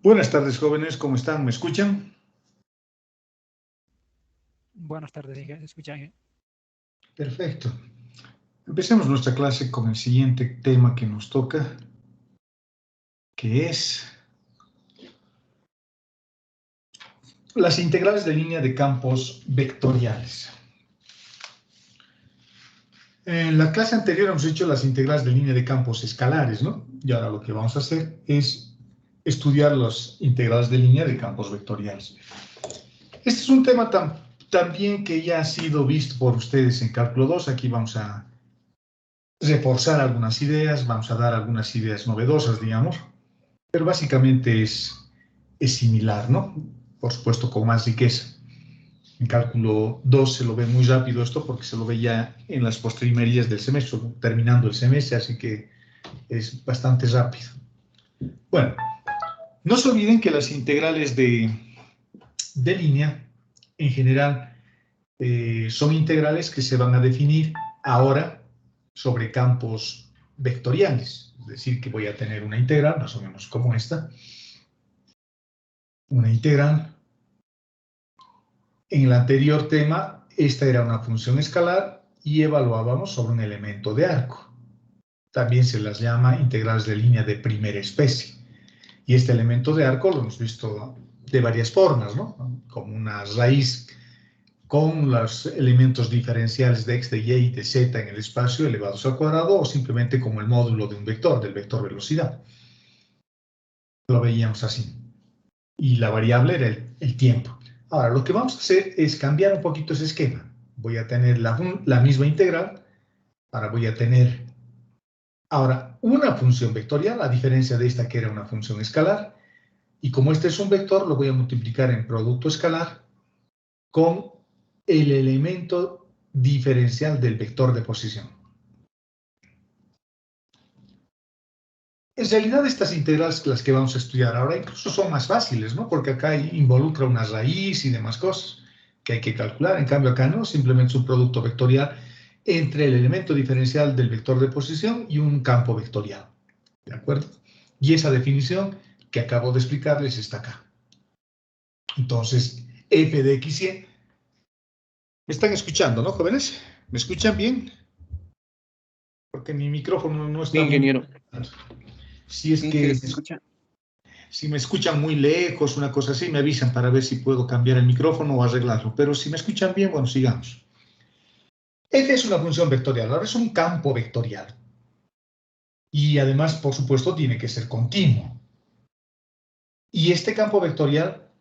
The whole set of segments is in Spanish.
Buenas tardes, jóvenes, ¿cómo están? ¿Me escuchan? Buenas tardes, ¿se escuchan? Perfecto. Empecemos nuestra clase con el siguiente tema que nos toca, que es las integrales de línea de campos vectoriales. En la clase anterior hemos hecho las integrales de línea de campos escalares, ¿no? Y ahora lo que vamos a hacer es estudiar las integrales de línea de campos vectoriales. Este es un tema también que ya ha sido visto por ustedes en Cálculo 2. Aquí vamos a reforzar algunas ideas, vamos a dar algunas ideas novedosas, digamos, pero básicamente es similar, ¿no? Por supuesto, con más riqueza. En Cálculo 2 se lo ve muy rápido esto porque se lo ve ya en las postrimerías del semestre, terminando el semestre, así que es bastante rápido. Bueno, no se olviden que las integrales de línea, en general, son integrales que se van a definir ahora sobre campos vectoriales. Es decir, que voy a tener una integral, más o menos como esta. Una integral. En el anterior tema, esta era una función escalar y evaluábamos sobre un elemento de arco. También se las llama integrales de línea de primera especie. Y este elemento de arco lo hemos visto de varias formas, ¿no? Como una raíz con los elementos diferenciales de x, de y y de z en el espacio elevados al cuadrado, o simplemente como el módulo de un vector, del vector velocidad. Lo veíamos así. Y la variable era el tiempo. Ahora, lo que vamos a hacer es cambiar un poquito ese esquema. Voy a tener la misma integral. Ahora voy a tener una función vectorial, a diferencia de esta que era una función escalar. Y como este es un vector, lo voy a multiplicar en producto escalar con el elemento diferencial del vector de posición. En realidad, estas integrales, las que vamos a estudiar ahora, incluso son más fáciles, ¿no? Porque acá involucra una raíz y demás cosas que hay que calcular. En cambio, acá no, simplemente es un producto vectorial entre el elemento diferencial del vector de posición y un campo vectorial. ¿De acuerdo? Y esa definición que acabo de explicarles está acá. Entonces, f de x y... ¿Me están escuchando, no, jóvenes? ¿Me escuchan bien? Porque mi micrófono no está bien, ingeniero. Si es que si me escuchan muy lejos, una cosa así, me avisan para ver si puedo cambiar el micrófono o arreglarlo. Pero si me escuchan bien, bueno, sigamos. F es una función vectorial, ahora es un campo vectorial. Y además, por supuesto, tiene que ser continuo. Y este campo vectorial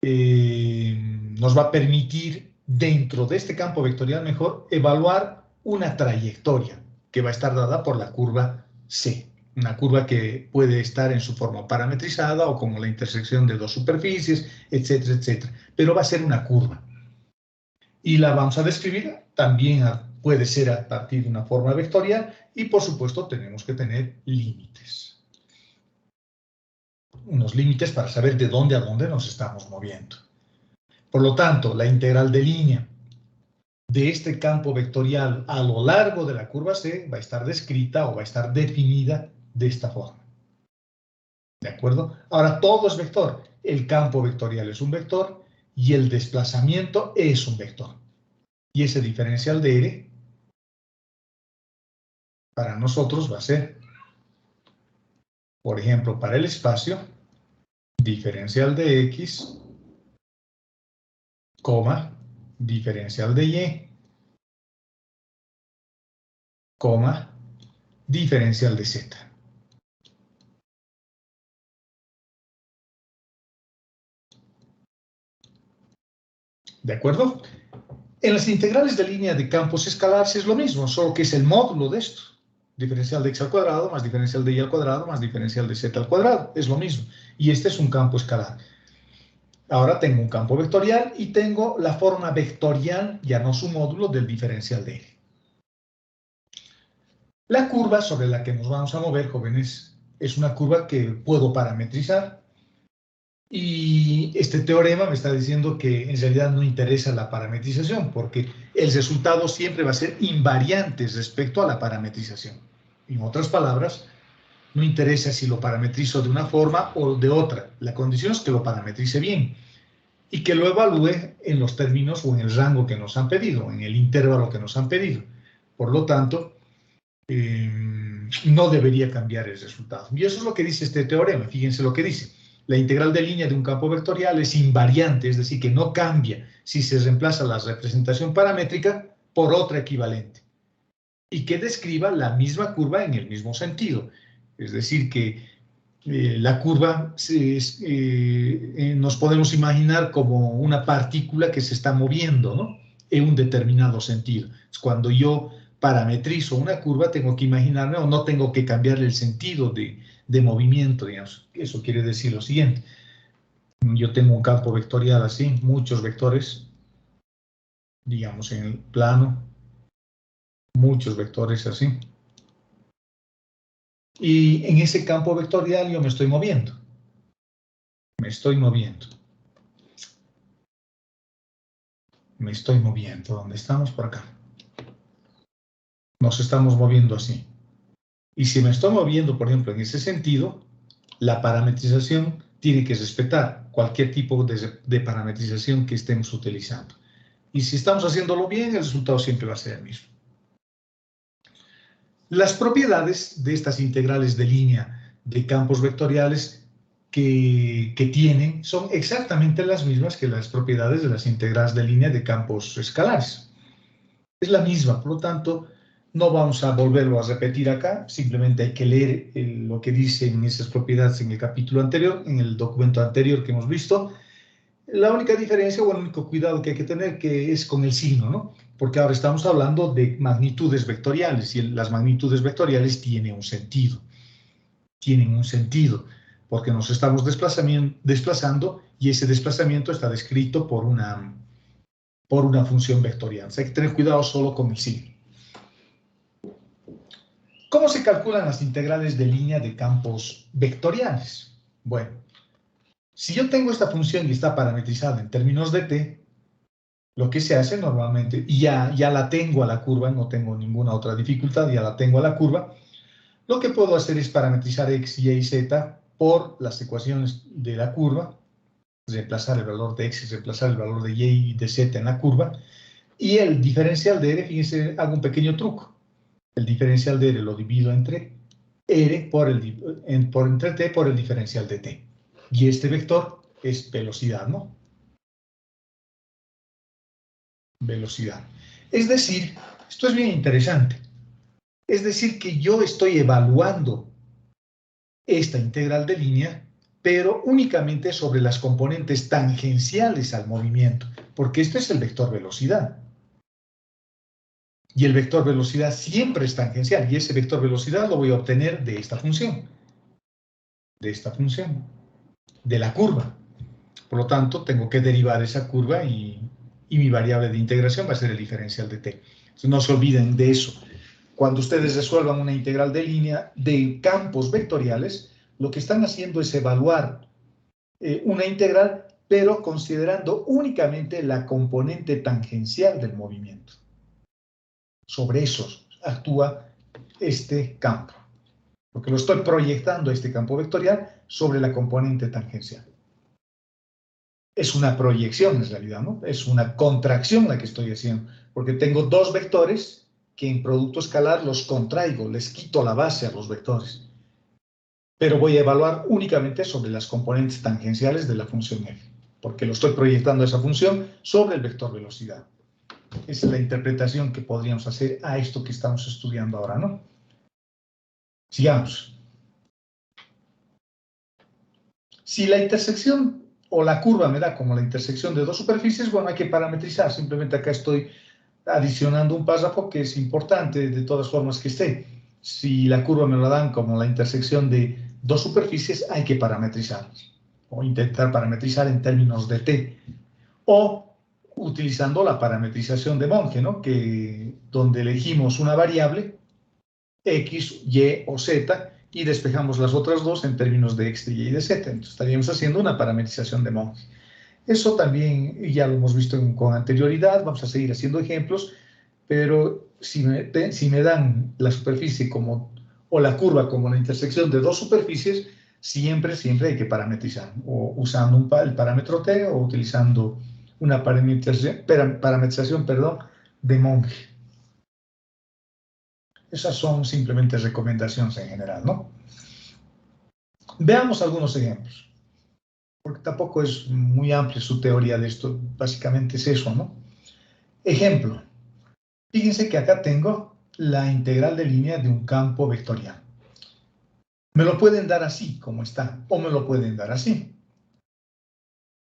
nos va a permitir, dentro de este campo vectorial mejor, evaluar una trayectoria que va a estar dada por la curva C. Una curva que puede estar en su forma parametrizada o como la intersección de dos superficies, etcétera, etcétera. Pero va a ser una curva. Y la vamos a describir también, puede ser a partir de una forma vectorial, y por supuesto tenemos que tener límites. Unos límites para saber de dónde a dónde nos estamos moviendo. Por lo tanto, la integral de línea de este campo vectorial a lo largo de la curva C va a estar descrita o va a estar definida de esta forma. ¿De acuerdo? Ahora, todo es vector. El campo vectorial es un vector y el desplazamiento es un vector. Y ese diferencial de R para nosotros va a ser, por ejemplo, para el espacio, diferencial de X, coma, diferencial de Y, coma, diferencial de Z. ¿De acuerdo? En las integrales de línea de campos escalares es lo mismo, solo que es el módulo de esto. Diferencial de x al cuadrado más diferencial de y al cuadrado más diferencial de z al cuadrado. Es lo mismo. Y este es un campo escalar. Ahora tengo un campo vectorial y tengo la forma vectorial, ya no su módulo, del diferencial de R. La curva sobre la que nos vamos a mover, jóvenes, es una curva que puedo parametrizar. Y este teorema me está diciendo que en realidad no interesa la parametrización, porque el resultado siempre va a ser invariante respecto a la parametrización. En otras palabras, No interesa si lo parametrizo de una forma o de otra. La condición es que lo parametrice bien y que lo evalúe en los términos o en el rango que nos han pedido, en el intervalo que nos han pedido. Por lo tanto, no debería cambiar el resultado. Y eso es lo que dice este teorema. Fíjense lo que dice. La integral de línea de un campo vectorial es invariante, es decir, que no cambia si se reemplaza la representación paramétrica por otra equivalente y que describa la misma curva en el mismo sentido. Es decir, que la curva nos podemos imaginar como una partícula que se está moviendo, ¿no?, en un determinado sentido. Cuando yo parametrizo una curva, tengo que imaginarme, o no tengo que cambiarle el sentido de movimiento, digamos. Eso quiere decir lo siguiente. Yo tengo un campo vectorial así, muchos vectores, digamos en el plano, muchos vectores así. Y en ese campo vectorial yo me estoy moviendo. Me estoy moviendo. Me estoy moviendo. ¿Dónde estamos? Por acá. Nos estamos moviendo así. Y si me estoy moviendo, por ejemplo, en ese sentido, la parametrización tiene que respetar cualquier tipo de parametrización que estemos utilizando. Y si estamos haciéndolo bien, el resultado siempre va a ser el mismo. Las propiedades de estas integrales de línea de campos vectoriales que tienen son exactamente las mismas que las propiedades de las integrales de línea de campos escalares. Es la misma, por lo tanto, no vamos a volverlo a repetir acá, simplemente hay que leer lo que dicen esas propiedades en el capítulo anterior, en el documento anterior que hemos visto. La única diferencia o el único cuidado que hay que tener que es con el signo, ¿no? Porque ahora estamos hablando de magnitudes vectoriales y las magnitudes vectoriales tienen un sentido. Tienen un sentido porque nos estamos desplazando y ese desplazamiento está descrito por una función vectorial. O sea, hay que tener cuidado solo con el signo. ¿Cómo se calculan las integrales de línea de campos vectoriales? Bueno, si yo tengo esta función y está parametrizada en términos de t, lo que se hace normalmente, y ya la tengo a la curva, no tengo ninguna otra dificultad, ya la tengo a la curva, lo que puedo hacer es parametrizar x, y, z por las ecuaciones de la curva, reemplazar el valor de x, reemplazar el valor de y y de z en la curva, y el diferencial de r, fíjense, hago un pequeño truco. El diferencial de r lo divido entre r entre t por el diferencial de t. Y este vector es velocidad, ¿no? Velocidad. Es decir, esto es bien interesante. Es decir, que yo estoy evaluando esta integral de línea, pero únicamente sobre las componentes tangenciales al movimiento, porque este es el vector velocidad. Y el vector velocidad siempre es tangencial, y ese vector velocidad lo voy a obtener de esta función. De esta función. De la curva. Por lo tanto, tengo que derivar esa curva y mi variable de integración va a ser el diferencial de t. Entonces, no se olviden de eso. Cuando ustedes resuelvan una integral de línea de campos vectoriales, lo que están haciendo es evaluar una integral, pero considerando únicamente la componente tangencial del movimiento. Sobre eso actúa este campo, porque lo estoy proyectando a este campo vectorial sobre la componente tangencial. Es una proyección en realidad, ¿no? Es una contracción la que estoy haciendo, porque tengo dos vectores que en producto escalar los contraigo, les quito la base a los vectores. Pero voy a evaluar únicamente sobre las componentes tangenciales de la función f, porque lo estoy proyectando esa función sobre el vector velocidad. Esa es la interpretación que podríamos hacer a esto que estamos estudiando ahora, ¿no? Sigamos. Si la intersección o la curva me da como la intersección de dos superficies, bueno, hay que parametrizar. Simplemente acá estoy adicionando un párrafo que es importante de todas formas que esté. Si la curva me la dan como la intersección de dos superficies, hay que parametrizar o intentar parametrizar en términos de t. O utilizando la parametrización de Monge, ¿no? Donde elegimos una variable, x, y o z, y despejamos las otras dos en términos de x, de y y de z. Entonces estaríamos haciendo una parametrización de Monge. Eso también ya lo hemos visto con anterioridad, vamos a seguir haciendo ejemplos, pero si me dan la superficie como o la curva como la intersección de dos superficies, siempre hay que parametrizar, o usando el parámetro t o utilizando una parametrización, de Monge. Esas son simplemente recomendaciones en general, ¿no? Veamos algunos ejemplos, porque tampoco es muy amplia su teoría de esto, básicamente es eso, ¿no? Ejemplo, fíjense que acá tengo la integral de línea de un campo vectorial. Me lo pueden dar así, como está, o me lo pueden dar así.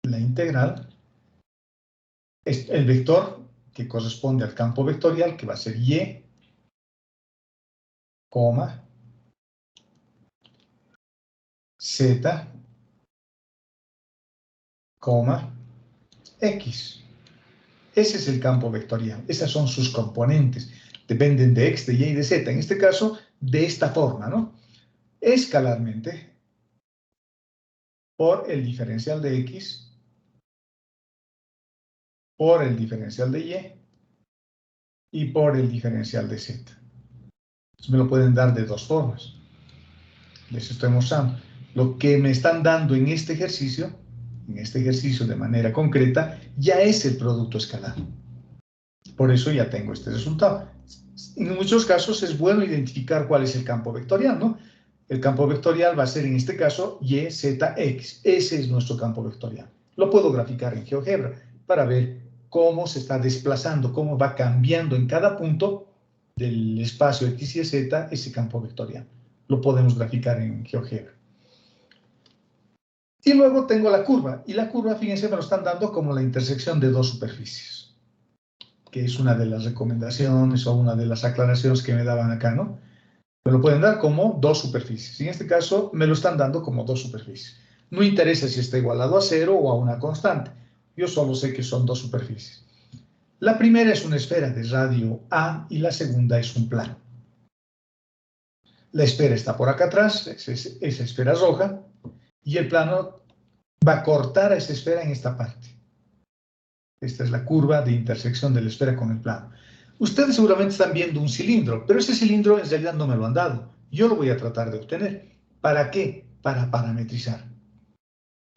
La integral es el vector que corresponde al campo vectorial, que va a ser y, coma, z, coma, x. Ese es el campo vectorial. Esas son sus componentes. Dependen de x, de y y de z. En este caso, de esta forma, ¿no? Escalarmente, por el diferencial de x, por el diferencial de y por el diferencial de z. Entonces me lo pueden dar de dos formas. Les estoy mostrando. Lo que me están dando en este ejercicio de manera concreta, ya es el producto escalar. Por eso ya tengo este resultado. En muchos casos es bueno identificar cuál es el campo vectorial, ¿no? El campo vectorial va a ser en este caso y, z, x. Ese es nuestro campo vectorial. Lo puedo graficar en GeoGebra para ver cómo se está desplazando, cómo va cambiando en cada punto del espacio x y z ese campo vectorial. Lo podemos graficar en GeoGebra. Y luego tengo la curva. Y la curva, fíjense, me lo están dando como la intersección de dos superficies, que es una de las recomendaciones o una de las aclaraciones que me daban acá, ¿no? Me lo pueden dar como dos superficies. En este caso, me lo están dando como dos superficies. No interesa si está igualado a 0 o a una constante. Yo solo sé que son dos superficies. La primera es una esfera de radio A y la segunda es un plano. La esfera está por acá atrás, esa esfera roja, y el plano va a cortar a esa esfera en esta parte. Esta es la curva de intersección de la esfera con el plano. Ustedes seguramente están viendo un cilindro, pero ese cilindro en realidad no me lo han dado. Yo lo voy a tratar de obtener. ¿Para qué? Para parametrizar.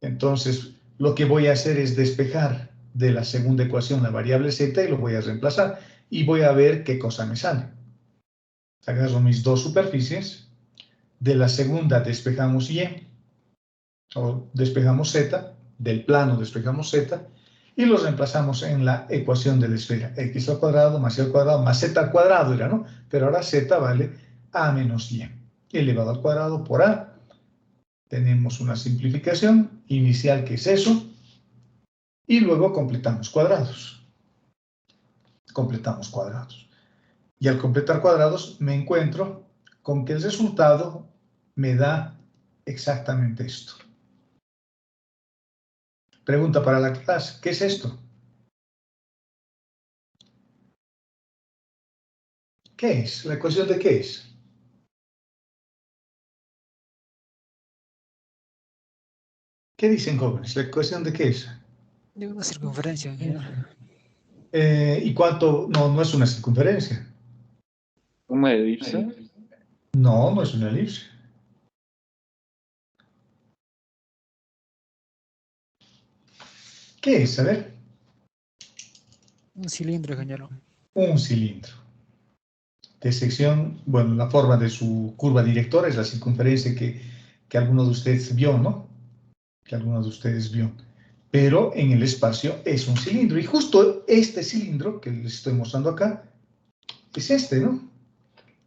Entonces, lo que voy a hacer es despejar de la segunda ecuación la variable z y lo voy a reemplazar. Y voy a ver qué cosa me sale. Agarro mis dos superficies. De la segunda despejamos y, o despejamos z. Del plano despejamos z. Y los reemplazamos en la ecuación de la esfera. X al cuadrado más y al cuadrado más z al cuadrado era, ¿no? Pero ahora z vale a menos y. Elevado al cuadrado por a. Tenemos una simplificación inicial que es eso. Y luego completamos cuadrados. Completamos cuadrados. Y al completar cuadrados me encuentro con que el resultado me da exactamente esto. Pregunta para la clase, ¿qué es esto? ¿Qué es? ¿La ecuación de qué es? ¿Qué dicen, jóvenes? ¿La ecuación de qué es? De una circunferencia, ingeniero. ¿Y cuánto? No, no es una circunferencia. ¿Una elipse? No, no es una elipse. ¿Qué es? A ver. Un cilindro, ingeniero. Un cilindro. De sección, bueno, la forma de su curva directora es la circunferencia que alguno de ustedes vio, ¿no? Que alguno de ustedes vio. Pero en el espacio es un cilindro. Y justo este cilindro que les estoy mostrando acá es este, ¿no?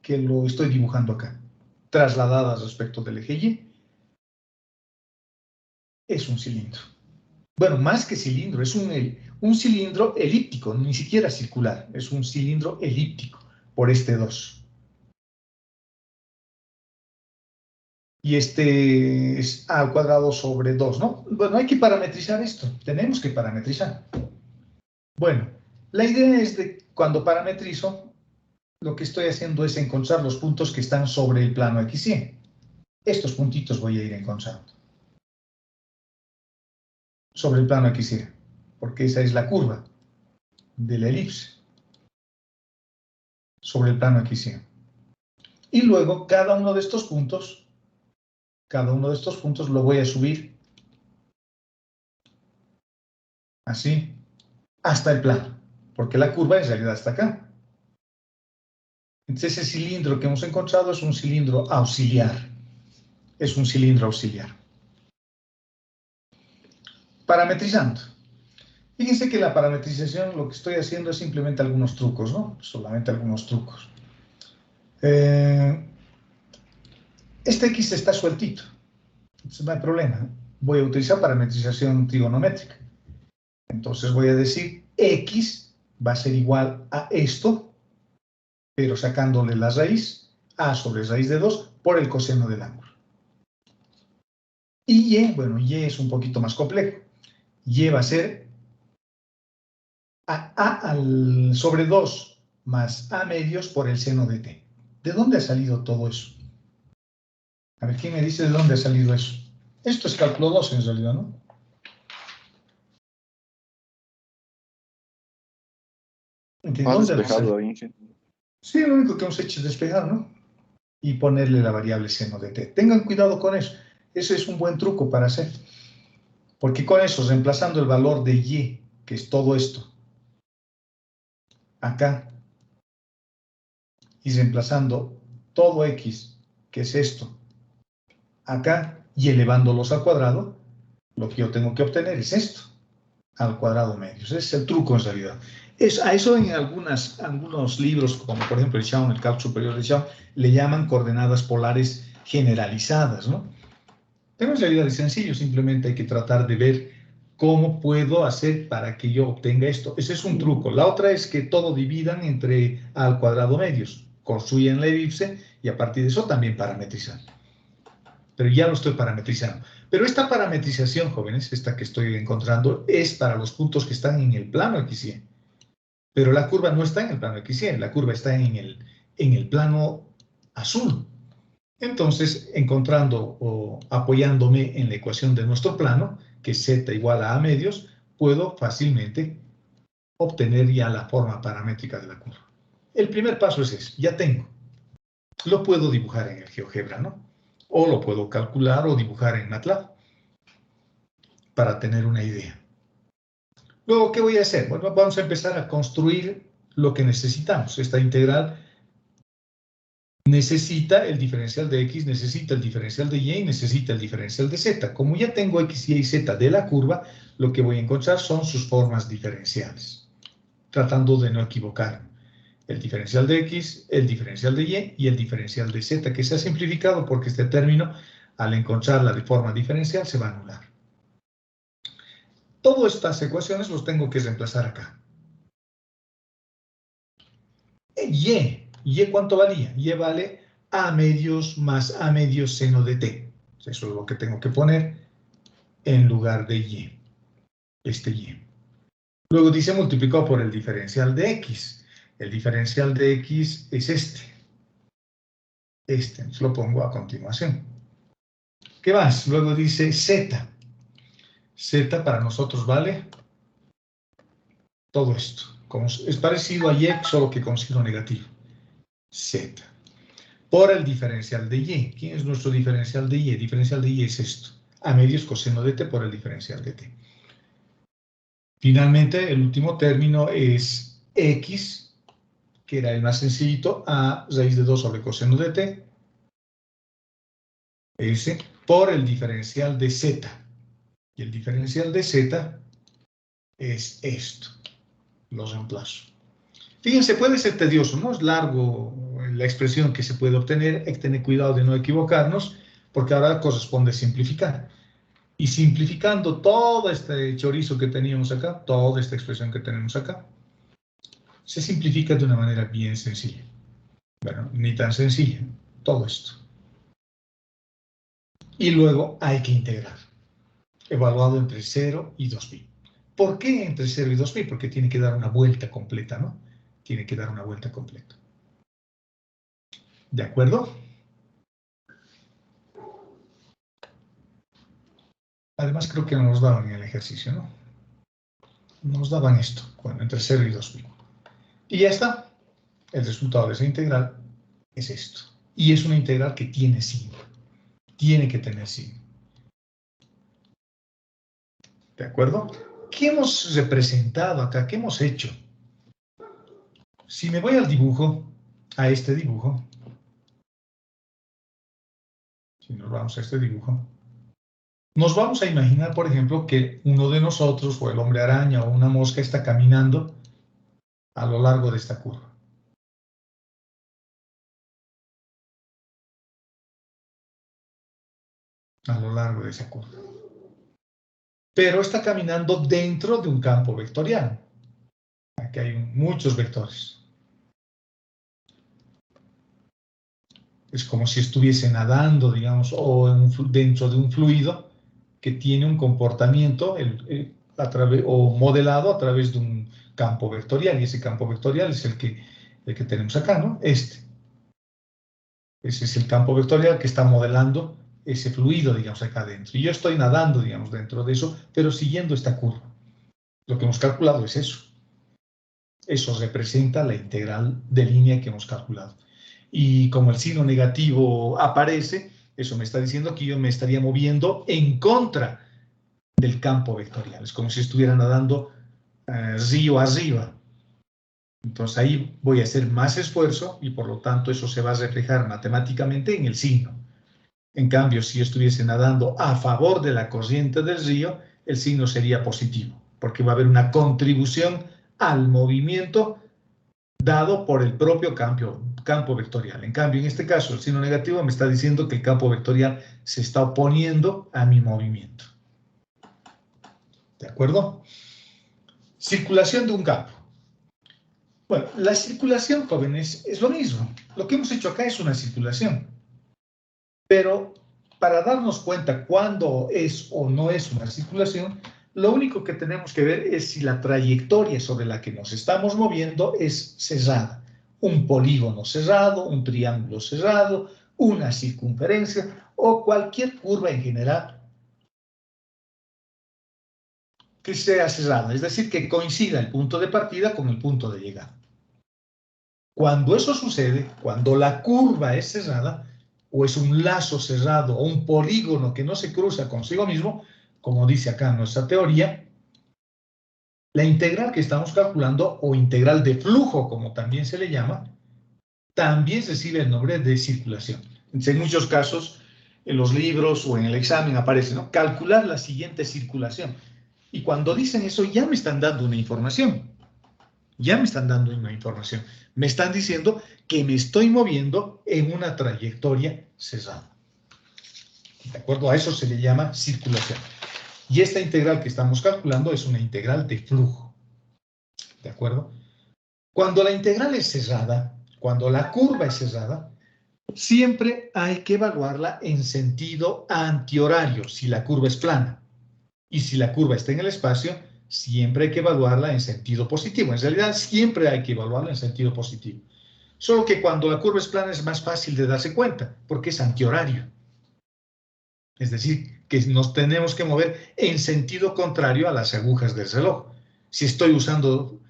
Que lo estoy dibujando acá. Trasladadas respecto del eje Y. Es un cilindro. Bueno, más que cilindro, es un cilindro elíptico, ni siquiera circular. Es un cilindro elíptico por este 2. Y este es a al cuadrado sobre 2, ¿no? Bueno, hay que parametrizar esto. Tenemos que parametrizar. Bueno, la idea es de cuando parametrizo, lo que estoy haciendo es encontrar los puntos que están sobre el plano XY. Estos puntitos voy a ir encontrando. Sobre el plano XY. Porque esa es la curva de la elipse. Sobre el plano XY. Y luego cada uno de estos puntos lo voy a subir así hasta el plano, porque la curva en realidad está acá. Entonces ese cilindro que hemos encontrado es un cilindro auxiliar. Es un cilindro auxiliar. Parametrizando. Fíjense que la parametrización lo que estoy haciendo es simplemente algunos trucos, ¿no? Solamente algunos trucos. Este X está sueltito. Entonces no hay problema. Voy a utilizar parametrización trigonométrica. Entonces voy a decir X va a ser igual a esto, pero sacándole la raíz, A sobre raíz de 2 por el coseno del ángulo. Y Y, bueno, Y es un poquito más complejo. Y va a ser A sobre 2 más A medios por el seno de T. ¿De dónde ha salido todo eso? A ver, ¿quién me dice de dónde ha salido eso? Esto es cálculo 2 en realidad, ¿no? ¿De Más dónde ha salido? despejado, Inge. Sí, lo único que hemos hecho es despejar, ¿no? Y ponerle la variable seno de T. Tengan cuidado con eso. Ese es un buen truco para hacer. Porque con eso, reemplazando el valor de Y, que es todo esto, acá, y reemplazando todo X, que es esto, acá, y elevándolos al cuadrado, lo que yo tengo que obtener es esto, al cuadrado medio. Ese es el truco en realidad. A eso en algunos libros, como por ejemplo el cálculo superior de Schaum, le llaman coordenadas polares generalizadas, ¿no? Pero en realidad es sencillo, simplemente hay que tratar de ver cómo puedo hacer para que yo obtenga esto. Ese es un truco. La otra es que todo dividan entre A al cuadrado medios, construyen la elipse y a partir de eso también parametrizan. Pero ya lo estoy parametrizando. Pero esta parametrización, jóvenes, esta que estoy encontrando, es para los puntos que están en el plano XY. Pero la curva no está en el plano XY, la curva está en el plano azul. Entonces, encontrando o apoyándome en la ecuación de nuestro plano, que es z igual a medios, puedo fácilmente obtener ya la forma paramétrica de la curva. El primer paso es ese, ya tengo. Lo puedo dibujar en el GeoGebra, ¿no? O lo puedo calcular o dibujar en MATLAB para tener una idea. Luego, ¿qué voy a hacer? Bueno, vamos a empezar a construir lo que necesitamos. Esta integral necesita el diferencial de x, necesita el diferencial de y y necesita el diferencial de z. Como ya tengo x, y z de la curva, lo que voy a encontrar son sus formas diferenciales, tratando de no equivocarme. El diferencial de x, el diferencial de y el diferencial de z, que se ha simplificado porque este término, al encontrarla de forma diferencial, se va a anular. Todas estas ecuaciones los tengo que reemplazar acá. Y ¿cuánto valía? Y vale a medios más a medios seno de t. Eso es lo que tengo que poner en lugar de y. Este y. Luego dice multiplicado por el diferencial de x. El diferencial de x es este. Entonces lo pongo a continuación. ¿Qué más? Luego dice z. Z para nosotros vale todo esto. Es parecido a y, solo que con signo negativo. Z. Por el diferencial de y. ¿Quién es nuestro diferencial de y? El diferencial de y es esto. A medios coseno de t por el diferencial de t. Finalmente, el último término es x, que era el más sencillito, a raíz de 2 sobre coseno de t, s, por el diferencial de z. Y el diferencial de z es esto. Lo reemplazo. Fíjense, puede ser tedioso, ¿no? Es largo la expresión que se puede obtener. Hay que tener cuidado de no equivocarnos, porque ahora corresponde simplificar. Y simplificando todo este chorizo que teníamos acá, toda esta expresión que tenemos acá, se simplifica de una manera bien sencilla. Bueno, ni tan sencilla, todo esto. Y luego hay que integrar, evaluado entre 0 y 2pi. ¿Por qué entre 0 y 2pi? Porque tiene que dar una vuelta completa, ¿no? Tiene que dar una vuelta completa. ¿De acuerdo? Además, creo que no nos daban en el ejercicio, ¿no? Nos daban esto, bueno, entre 0 y 2pi. Y ya está. El resultado de esa integral es esto. Y es una integral que tiene signo. Tiene que tener signo. ¿De acuerdo? ¿Qué hemos representado acá? ¿Qué hemos hecho? Si me voy al dibujo, a este dibujo, si nos vamos a este dibujo, nos vamos a imaginar, por ejemplo, que uno de nosotros, o el hombre araña o una mosca, está caminando a lo largo de esta curva. A lo largo de esa curva. Pero está caminando dentro de un campo vectorial. Aquí hay muchos vectores. Es como si estuviese nadando, digamos, o dentro de un fluido que tiene un comportamiento o modelado a través de un campo vectorial. Y ese campo vectorial es el que tenemos acá, ¿no? Ese es el campo vectorial que está modelando ese fluido, digamos, acá adentro. Y yo estoy nadando, digamos, dentro de eso, pero siguiendo esta curva. Lo que hemos calculado es eso. Eso representa la integral de línea que hemos calculado. Y como el signo negativo aparece, eso me está diciendo que yo me estaría moviendo en contra del campo vectorial. Es como si estuviera nadando río arriba. Entonces ahí voy a hacer más esfuerzo y por lo tanto eso se va a reflejar matemáticamente en el signo. En cambio, si yo estuviese nadando a favor de la corriente del río, el signo sería positivo, porque va a haber una contribución al movimiento dado por el propio campo vectorial. En cambio, en este caso, el signo negativo me está diciendo que el campo vectorial se está oponiendo a mi movimiento. ¿De acuerdo? Circulación de un campo. Bueno, la circulación, jóvenes, es lo mismo. Lo que hemos hecho acá es una circulación. Pero para darnos cuenta cuándo es o no es una circulación, lo único que tenemos que ver es si la trayectoria sobre la que nos estamos moviendo es cerrada. Un polígono cerrado, un triángulo cerrado, una circunferencia o cualquier curva en general que sea cerrada. Es decir, que coincida el punto de partida con el punto de llegada. Cuando eso sucede, cuando la curva es cerrada, o es un lazo cerrado, o un polígono que no se cruza consigo mismo, como dice acá nuestra teoría, la integral que estamos calculando, o integral de flujo, como también se le llama, también recibe el nombre de circulación. Entonces, en muchos casos, en los libros o en el examen aparece, ¿no? Calcular la siguiente circulación. Y cuando dicen eso, ya me están dando una información. Ya me están dando una información. Me están diciendo que me estoy moviendo en una trayectoria cerrada. ¿De acuerdo? A eso se le llama circulación. Y esta integral que estamos calculando es una integral de flujo. ¿De acuerdo? Cuando la integral es cerrada, cuando la curva es cerrada, siempre hay que evaluarla en sentido antihorario, si la curva es plana. Y si la curva está en el espacio, siempre hay que evaluarla en sentido positivo. En realidad, siempre hay que evaluarla en sentido positivo. Solo que cuando la curva es plana es más fácil de darse cuenta, porque es antihorario. Es decir, que nos tenemos que mover en sentido contrario a las agujas del reloj. Si estoy usando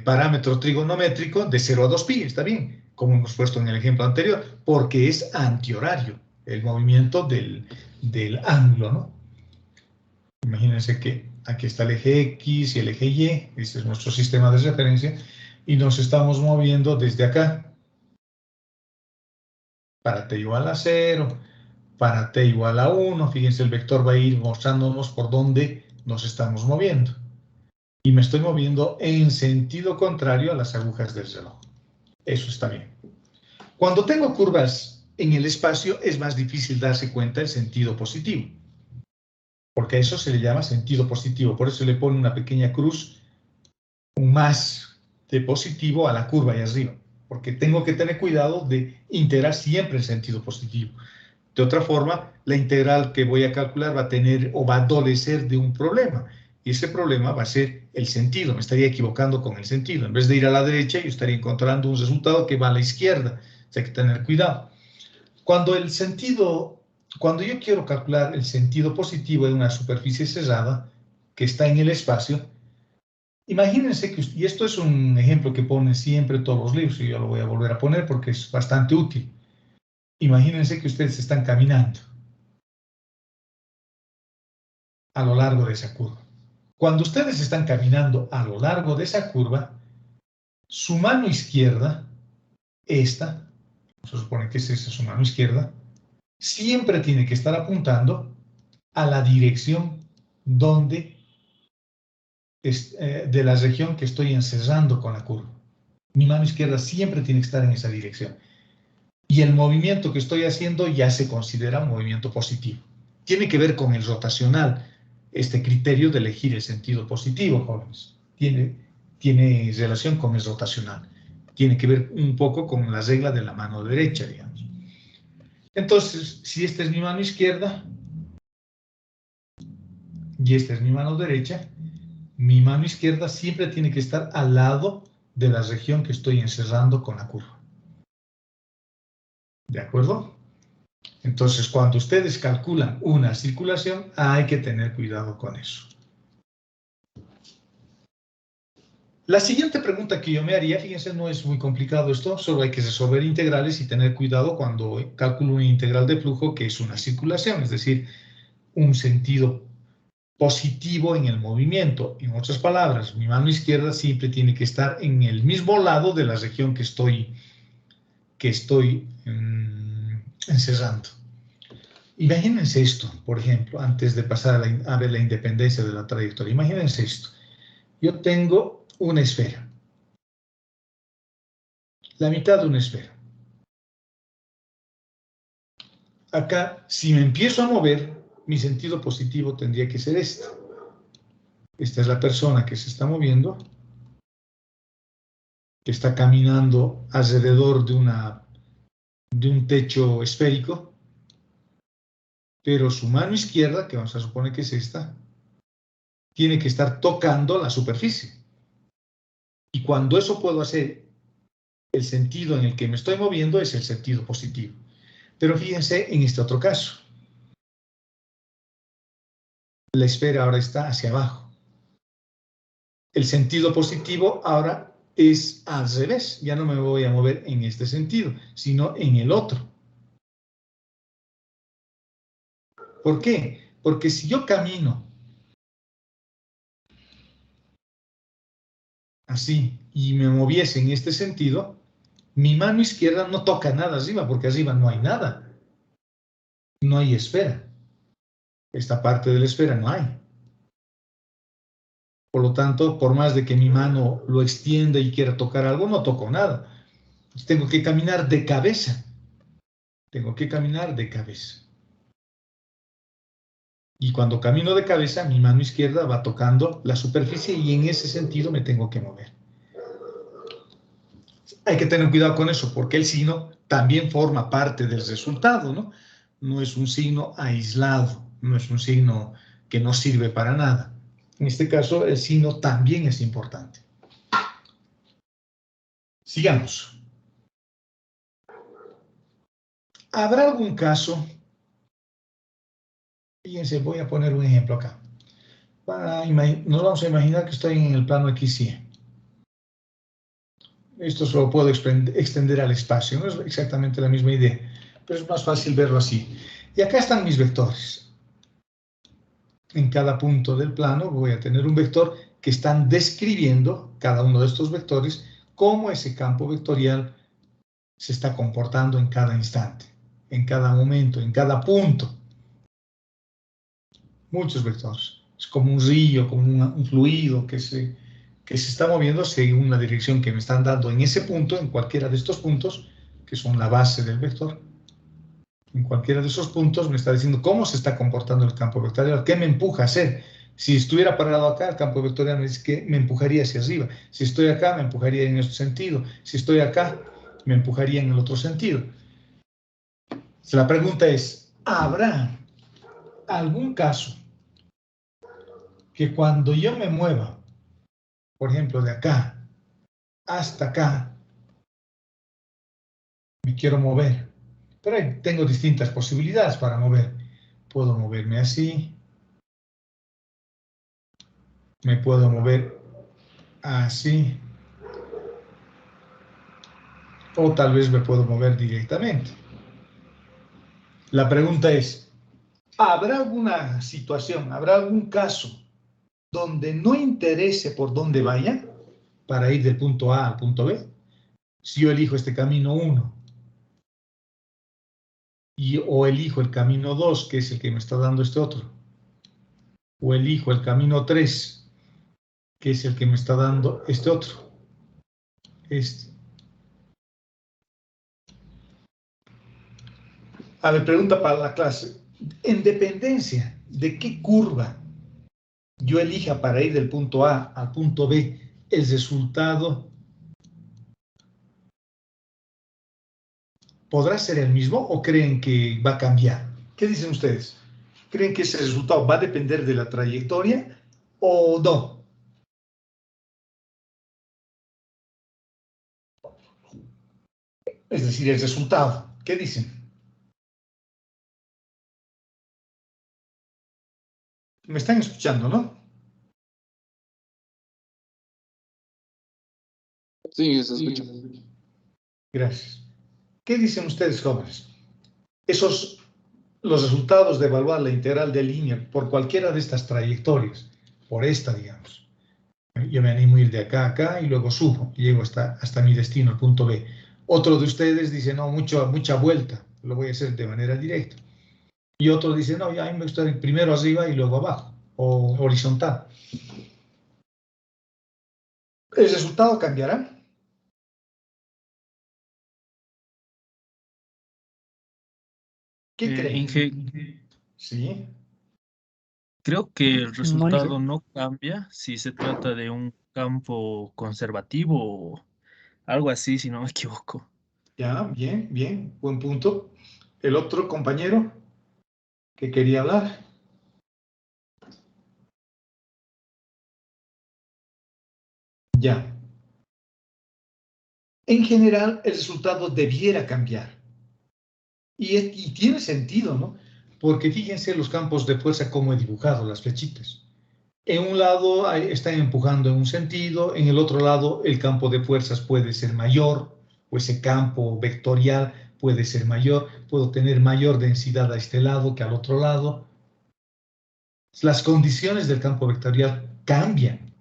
parámetro trigonométrico de 0 a 2pi, está bien, como hemos puesto en el ejemplo anterior, porque es antihorario el movimiento del ángulo, ¿no? Imagínense que aquí está el eje X y el eje Y, este es nuestro sistema de referencia, y nos estamos moviendo desde acá. Para t igual a 0, para t igual a 1, fíjense, el vector va a ir mostrándonos por dónde nos estamos moviendo. Y me estoy moviendo en sentido contrario a las agujas del reloj. Eso está bien. Cuando tengo curvas en el espacio es más difícil darse cuenta del sentido positivo, porque a eso se le llama sentido positivo. Por eso le pone una pequeña cruz, un más de positivo a la curva ahí arriba, porque tengo que tener cuidado de integrar siempre en sentido positivo. De otra forma, la integral que voy a calcular va a tener o va a adolecer de un problema. Y ese problema va a ser el sentido. Me estaría equivocando con el sentido. En vez de ir a la derecha, yo estaría encontrando un resultado que va a la izquierda. O sea, hay que tener cuidado. Cuando yo quiero calcular el sentido positivo de una superficie cerrada que está en el espacio, imagínense que, y esto es un ejemplo que ponen siempre todos los libros, y yo lo voy a volver a poner porque es bastante útil. Imagínense que ustedes están caminando a lo largo de esa curva. Cuando ustedes están caminando a lo largo de esa curva, su mano izquierda, esta, se supone que es esa su mano izquierda, siempre tiene que estar apuntando a la dirección donde de la región que estoy encerrando con la curva. Mi mano izquierda siempre tiene que estar en esa dirección. Y el movimiento que estoy haciendo ya se considera un movimiento positivo. Tiene que ver con el rotacional, este criterio de elegir el sentido positivo, jóvenes. Tiene relación con el rotacional. Tiene que ver un poco con la regla de la mano derecha, digamos. Entonces, si esta es mi mano izquierda y esta es mi mano derecha, mi mano izquierda siempre tiene que estar al lado de la región que estoy encerrando con la curva. ¿De acuerdo? Entonces, cuando ustedes calculan una circulación, hay que tener cuidado con eso. La siguiente pregunta que yo me haría, fíjense, no es muy complicado esto, solo hay que resolver integrales y tener cuidado cuando calculo una integral de flujo que es una circulación, es decir, un sentido positivo en el movimiento. En otras palabras, mi mano izquierda siempre tiene que estar en el mismo lado de la región que estoy encerrando. Imagínense esto, por ejemplo, antes de pasar a ver la independencia de la trayectoria. Imagínense esto. Yo tengo una esfera, la mitad de una esfera. Acá, si me empiezo a mover, mi sentido positivo tendría que ser este. Esta es la persona que se está moviendo, que está caminando alrededor de un techo esférico, pero su mano izquierda, que vamos a suponer que es esta, tiene que estar tocando la superficie. Y cuando eso puedo hacer, el sentido en el que me estoy moviendo es el sentido positivo. Pero fíjense en este otro caso. La esfera ahora está hacia abajo. El sentido positivo ahora es al revés. Ya no me voy a mover en este sentido, sino en el otro. ¿Por qué? Porque si yo camino así y me moviese en este sentido, mi mano izquierda no toca nada arriba, porque arriba no hay nada. No hay esfera. Esta parte de la esfera no hay. Por lo tanto, por más de que mi mano lo extienda y quiera tocar algo, no toco nada. Tengo que caminar de cabeza. Tengo que caminar de cabeza. Y cuando camino de cabeza, mi mano izquierda va tocando la superficie y en ese sentido me tengo que mover. Hay que tener cuidado con eso, porque el signo también forma parte del resultado, ¿no? No es un signo aislado, no es un signo que no sirve para nada. En este caso, el signo también es importante. Sigamos. ¿Habrá algún caso? Fíjense, voy a poner un ejemplo acá. Nos vamos a imaginar que estoy en el plano XY. Esto solo puedo extender al espacio, no es exactamente la misma idea, pero es más fácil verlo así. Y acá están mis vectores. En cada punto del plano voy a tener un vector que están describiendo, cada uno de estos vectores, cómo ese campo vectorial se está comportando en cada instante, en cada momento, en cada punto. Muchos vectores. Es como un río, como un fluido que se está moviendo según la dirección que me están dando en ese punto, en cualquiera de estos puntos, que son la base del vector. En cualquiera de esos puntos me está diciendo cómo se está comportando el campo vectorial, qué me empuja a hacer. Si estuviera parado acá, el campo vectorial me dice que me empujaría hacia arriba. Si estoy acá, me empujaría en este sentido. Si estoy acá, me empujaría en el otro sentido. La pregunta es, ¿habrá algún caso que cuando yo me mueva, por ejemplo, de acá hasta acá, me quiero mover? Pero tengo distintas posibilidades para mover. Puedo moverme así, me puedo mover así, o tal vez me puedo mover directamente. La pregunta es, ¿habrá alguna situación, habrá algún caso donde no interese por dónde vaya para ir del punto A al punto B? Si yo elijo este camino 1 o elijo el camino 2, que es el que me está dando este otro, o elijo el camino 3, que es el que me está dando este otro, este. A ver, pregunta para la clase. En dependencia de qué curva yo elija para ir del punto A al punto B, el resultado podrá ser el mismo o creen que va a cambiar. ¿Qué dicen ustedes? ¿Creen que ese resultado va a depender de la trayectoria o no? Es decir, el resultado. ¿Qué dicen? ¿Me están escuchando, no? Sí, se escucha. Gracias. ¿Qué dicen ustedes, jóvenes? Los resultados de evaluar la integral de línea por cualquiera de estas trayectorias, por esta, digamos. Yo me animo a ir de acá a acá y luego subo y llego hasta mi destino, el punto B. Otro de ustedes dice, no, mucha vuelta, lo voy a hacer de manera directa. Y otro dice, no, ya a mí me gusta ir primero arriba y luego abajo, o horizontal. ¿El resultado cambiará? ¿Qué Inge, creen? Sí, creo que el Mónica. resultado no cambia si se trata de un campo conservativo o algo así, si no me equivoco. ya, bien, bien, buen punto. El otro compañero que quería hablar. Ya. En general, el resultado debiera cambiar. Y tiene sentido, ¿no? Porque fíjense los campos de fuerza como he dibujado las flechitas. En un lado están empujando en un sentido, en el otro lado el campo de fuerzas puede ser mayor, o ese campo vectorial puede ser mayor, puedo tener mayor densidad a este lado que al otro lado. Las condiciones del campo vectorial cambian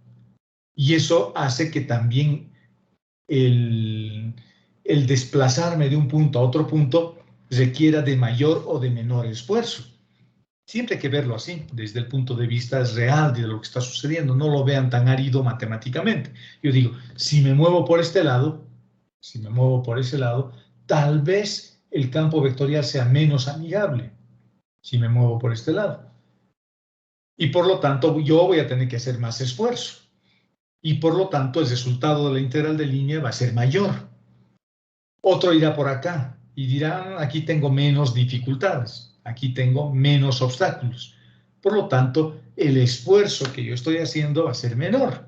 y eso hace que también el desplazarme de un punto a otro punto requiera de mayor o de menor esfuerzo. Siempre hay que verlo así, desde el punto de vista real de lo que está sucediendo. No lo vean tan árido matemáticamente. Yo digo, si me muevo por este lado, si me muevo por ese lado, tal vez el campo vectorial sea menos amigable si me muevo por este lado. Y por lo tanto, yo voy a tener que hacer más esfuerzo. Y por lo tanto, el resultado de la integral de línea va a ser mayor. Otro irá por acá y dirá, aquí tengo menos dificultades, aquí tengo menos obstáculos. Por lo tanto, el esfuerzo que yo estoy haciendo va a ser menor.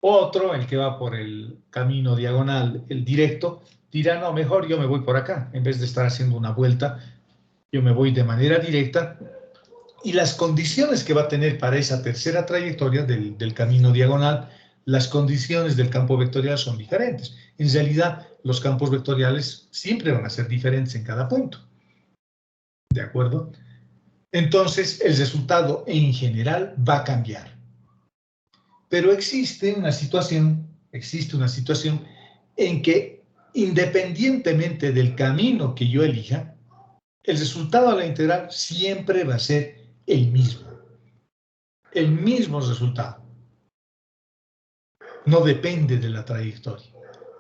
Otro, el que va por el camino diagonal, el directo, dirá, no, mejor yo me voy por acá. En vez de estar haciendo una vuelta, yo me voy de manera directa. Y las condiciones que va a tener para esa tercera trayectoria del camino diagonal, las condiciones del campo vectorial son diferentes. En realidad, los campos vectoriales siempre van a ser diferentes en cada punto. ¿De acuerdo? Entonces, el resultado en general va a cambiar. Pero existe una situación en que independientemente del camino que yo elija, el resultado de la integral siempre va a ser el mismo resultado. No depende de la trayectoria.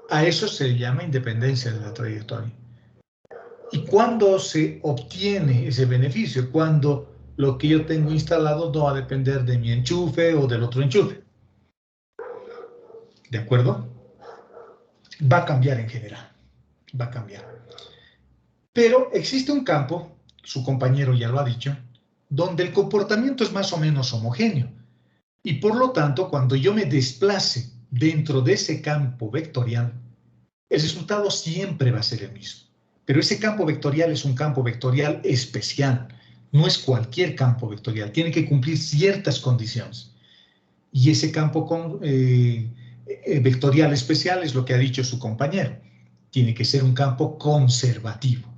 A eso se le llama independencia de la trayectoria. ¿Y cuándo se obtiene ese beneficio? Cuando lo que yo tengo instalado no va a depender de mi enchufe o del otro enchufe. ¿De acuerdo? Va a cambiar en general. Va a cambiar. Pero existe un campo, su compañero ya lo ha dicho, donde el comportamiento es más o menos homogéneo. Y por lo tanto, cuando yo me desplace dentro de ese campo vectorial, el resultado siempre va a ser el mismo. Pero ese campo vectorial es un campo vectorial especial. No es cualquier campo vectorial. Tiene que cumplir ciertas condiciones. Y ese campo vectorial especial es lo que ha dicho su compañero. Tiene que ser un campo conservativo.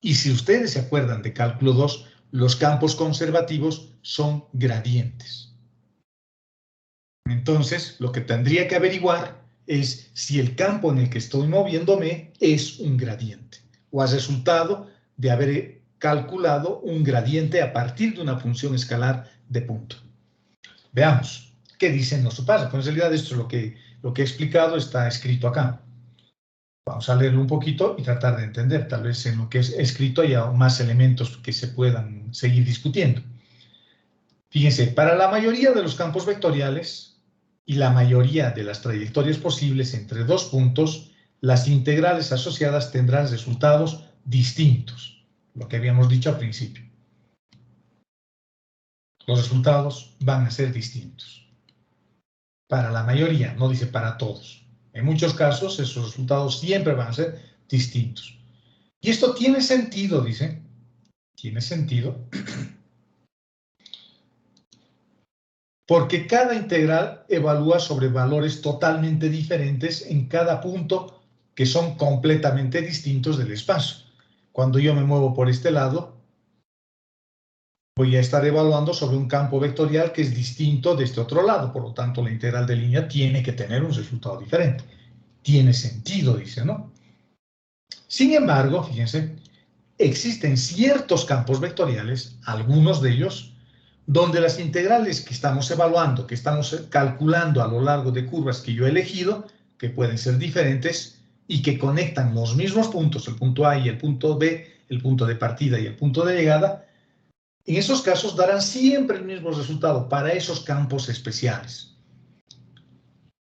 Y si ustedes se acuerdan de cálculo 2, los campos conservativos son gradientes. Entonces, lo que tendría que averiguar es si el campo en el que estoy moviéndome es un gradiente o es resultado de haber calculado un gradiente a partir de una función escalar de punto. Veamos qué dicen nuestro paso. Pues en realidad esto es lo que he explicado, está escrito acá. Vamos a leerlo un poquito y tratar de entender. Tal vez en lo que es escrito haya más elementos que se puedan seguir discutiendo. Fíjense, para la mayoría de los campos vectoriales y la mayoría de las trayectorias posibles entre dos puntos, las integrales asociadas tendrán resultados distintos, lo que habíamos dicho al principio. Los resultados van a ser distintos. Para la mayoría, no dice para todos. En muchos casos, esos resultados siempre van a ser distintos. Y esto tiene sentido, dice. Tiene sentido. Porque cada integral evalúa sobre valores totalmente diferentes en cada punto que son completamente distintos del espacio. Cuando yo me muevo por este lado, voy a estar evaluando sobre un campo vectorial que es distinto de este otro lado. Por lo tanto, la integral de línea tiene que tener un resultado diferente. Tiene sentido, dice, ¿no? Sin embargo, fíjense, existen ciertos campos vectoriales, algunos de ellos, donde las integrales que estamos evaluando, que estamos calculando a lo largo de curvas que yo he elegido, que pueden ser diferentes y que conectan los mismos puntos, el punto A y el punto B, el punto de partida y el punto de llegada, en esos casos darán siempre el mismo resultado para esos campos especiales.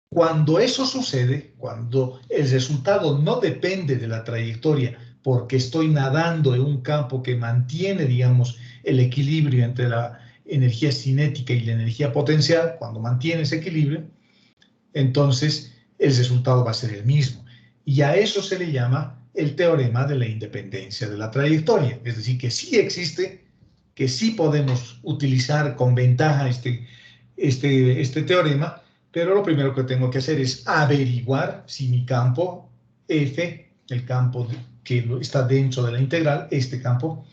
Cuando eso sucede, cuando el resultado no depende de la trayectoria, porque estoy nadando en un campo que mantiene, digamos, el equilibrio entre la energía cinética y la energía potencial, cuando mantiene ese equilibrio, entonces el resultado va a ser el mismo. Y a eso se le llama el teorema de la independencia de la trayectoria. Es decir, que sí existe, que sí podemos utilizar con ventaja este teorema, pero lo primero que tengo que hacer es averiguar si mi campo F, el campo que está dentro de la integral, este campo,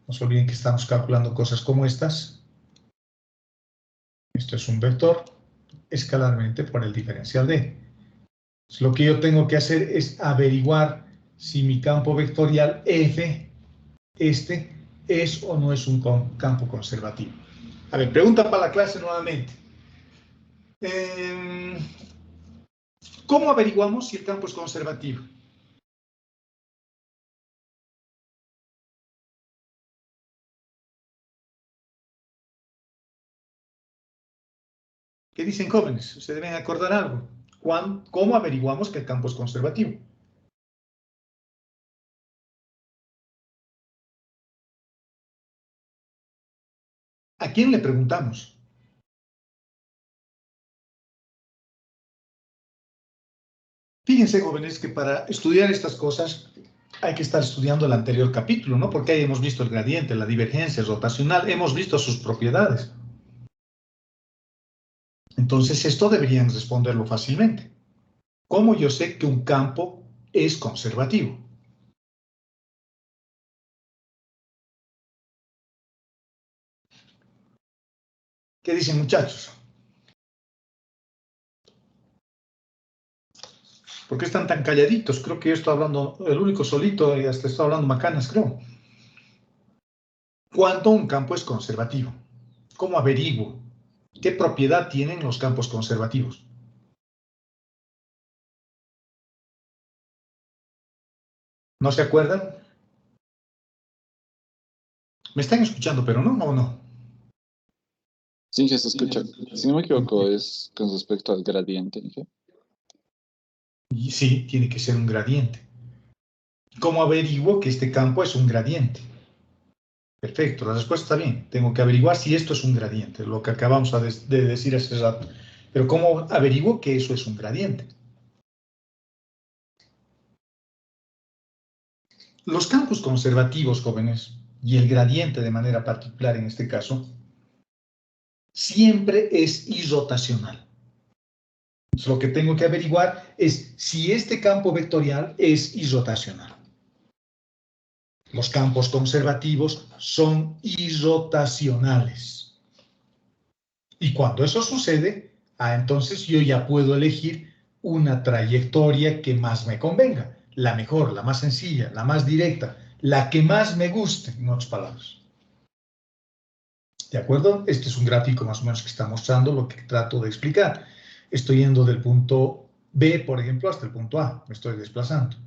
no se olviden que estamos calculando cosas como estas. Esto es un vector escalarmente por el diferencial D. Entonces, lo que yo tengo que hacer es averiguar si mi campo vectorial F, este, es o no es un campo conservativo. A ver, pregunta para la clase nuevamente. ¿Cómo averiguamos si el campo es conservativo? ¿Qué dicen, jóvenes? ¿Se deben acordar algo? ¿Cómo averiguamos que el campo es conservativo? ¿A quién le preguntamos? Fíjense, jóvenes, que para estudiar estas cosas hay que estar estudiando el anterior capítulo, ¿no? Porque ahí hemos visto el gradiente, la divergencia rotacional, hemos visto sus propiedades. Entonces, esto deberían responderlo fácilmente. ¿Cómo yo sé que un campo es conservativo? ¿Qué dicen, muchachos? ¿Por qué están tan calladitos? Creo que yo estoy hablando, el único solito, y hasta estoy hablando macanas, creo. ¿Cuándo un campo es conservativo? ¿Cómo averiguo? ¿Qué propiedad tienen los campos conservativos? ¿No se acuerdan? ¿Me están escuchando, pero no o no? Sí, que se escucha. Si no me equivoco, es con respecto al gradiente, ¿sí? Y sí, tiene que ser un gradiente. ¿Cómo averiguo que este campo es un gradiente? Perfecto, la respuesta está bien. Tengo que averiguar si esto es un gradiente, lo que acabamos de decir hace rato. Pero ¿cómo averiguo que eso es un gradiente? Los campos conservativos, jóvenes, y el gradiente de manera particular en este caso, siempre es irrotacional. Entonces, lo que tengo que averiguar es si este campo vectorial es irrotacional. Los campos conservativos son irrotacionales. Y cuando eso sucede, entonces yo ya puedo elegir una trayectoria que más me convenga, la mejor, la más sencilla, la más directa, la que más me guste, en otras palabras. ¿De acuerdo? Este es un gráfico más o menos que está mostrando lo que trato de explicar. Estoy yendo del punto B, por ejemplo, hasta el punto A. Me estoy desplazando.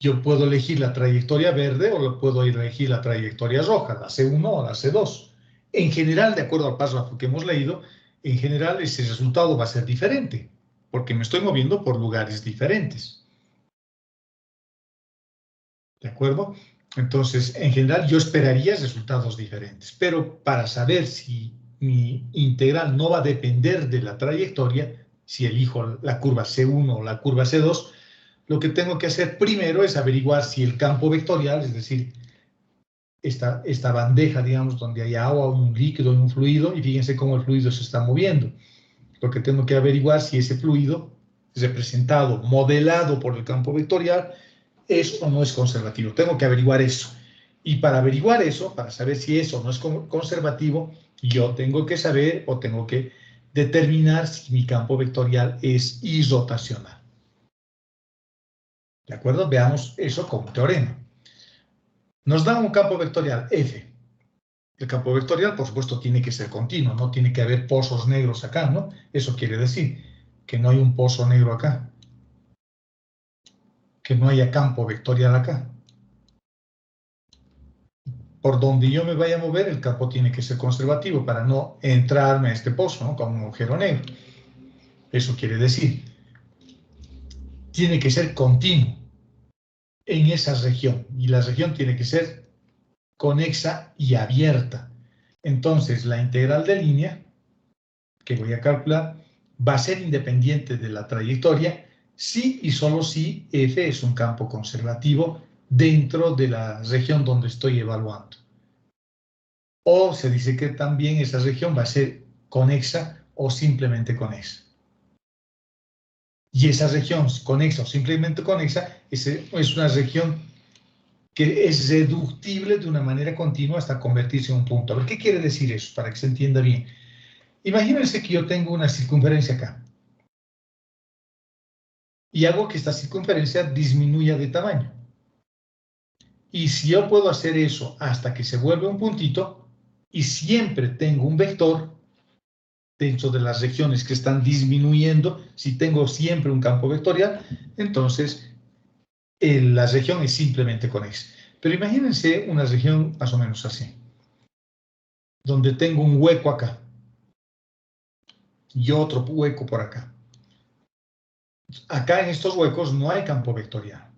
Yo puedo elegir la trayectoria verde o puedo elegir la trayectoria roja, la C1 o la C2. En general, de acuerdo al párrafo que hemos leído, en general ese resultado va a ser diferente, porque me estoy moviendo por lugares diferentes. ¿De acuerdo? Entonces, en general, yo esperaría resultados diferentes, pero para saber si mi integral no va a depender de la trayectoria, si elijo la curva C1 o la curva C2, lo que tengo que hacer primero es averiguar si el campo vectorial, es decir, esta bandeja, digamos, donde hay agua, un líquido y un fluido, y fíjense cómo el fluido se está moviendo. Lo que tengo que averiguar si ese fluido representado, modelado por el campo vectorial, es o no es conservativo. Tengo que averiguar eso. Y para averiguar eso, para saber si es o no es conservativo, yo tengo que saber o tengo que determinar si mi campo vectorial es irrotacional. ¿De acuerdo? Veamos eso como teorema. Nos da un campo vectorial F. El campo vectorial, por supuesto, tiene que ser continuo, no tiene que haber pozos negros acá, ¿no? Eso quiere decir que no hay un pozo negro acá, que no haya campo vectorial acá. Por donde yo me vaya a mover, el campo tiene que ser conservativo para no entrarme a este pozo, ¿no? Como un agujero negro. Eso quiere decir, tiene que ser continuo en esa región, y la región tiene que ser conexa y abierta. Entonces, la integral de línea que voy a calcular va a ser independiente de la trayectoria si y solo si F es un campo conservativo dentro de la región donde estoy evaluando. O se dice que también esa región va a ser conexa o simplemente conexa. Y esa región conexa o simplemente conexa es una región que es reductible de una manera continua hasta convertirse en un punto. A ver, ¿qué quiere decir eso? Para que se entienda bien. Imagínense que yo tengo una circunferencia acá. Y hago que esta circunferencia disminuya de tamaño. Y si yo puedo hacer eso hasta que se vuelve un puntito, y siempre tengo un vector dentro de las regiones que están disminuyendo, si tengo siempre un campo vectorial, entonces la región es simplemente conexa. Pero imagínense una región más o menos así, donde tengo un hueco acá y otro hueco por acá. Acá en estos huecos no hay campo vectorial.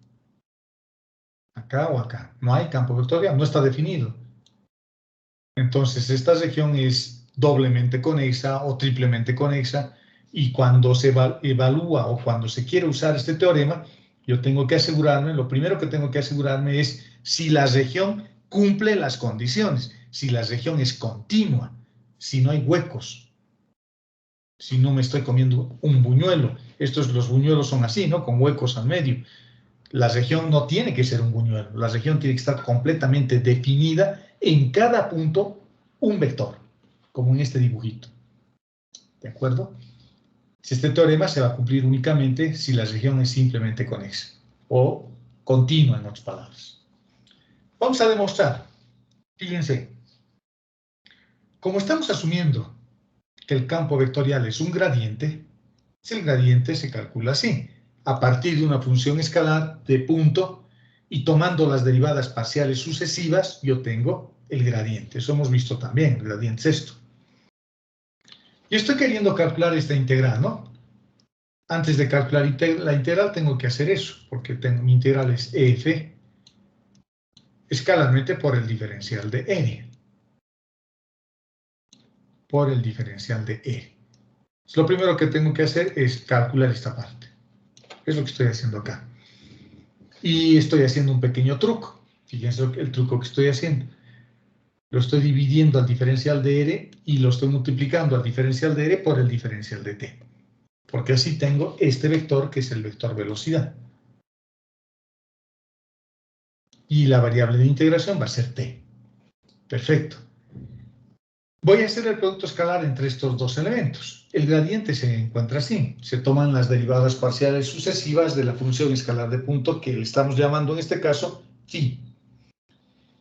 Acá o acá. No hay campo vectorial, no está definido. Entonces, esta región es doblemente conexa o triplemente conexa, y cuando se evalúa o cuando se quiere usar este teorema, yo tengo que asegurarme, lo primero que tengo que asegurarme es si la región cumple las condiciones, si la región es continua, si no hay huecos, si no me estoy comiendo un buñuelo. Los buñuelos son así, ¿no? Con huecos al medio. La región no tiene que ser un buñuelo, la región tiene que estar completamente definida en cada punto un vector, como en este dibujito. ¿De acuerdo? Este teorema se va a cumplir únicamente si la región es simplemente conexa o continua, en otras palabras. Vamos a demostrar. Fíjense, como estamos asumiendo que el campo vectorial es un gradiente, el gradiente se calcula así, a partir de una función escalar de punto, y tomando las derivadas parciales sucesivas, yo tengo el gradiente. Eso hemos visto también, el gradiente es esto. Yo estoy queriendo calcular esta integral, ¿no? Antes de calcular la integral tengo que hacer eso, porque mi integral es f escalarmente por el diferencial de r. Por el diferencial de r. Lo primero que tengo que hacer es calcular esta parte. Es lo que estoy haciendo acá. Y estoy haciendo un pequeño truco. Fíjense el truco que estoy haciendo. Lo estoy dividiendo al diferencial de r y lo estoy multiplicando al diferencial de r por el diferencial de t. Porque así tengo este vector que es el vector velocidad. Y la variable de integración va a ser t. Perfecto. Voy a hacer el producto escalar entre estos dos elementos. El gradiente se encuentra así. Se toman las derivadas parciales sucesivas de la función escalar de punto que le estamos llamando en este caso phi.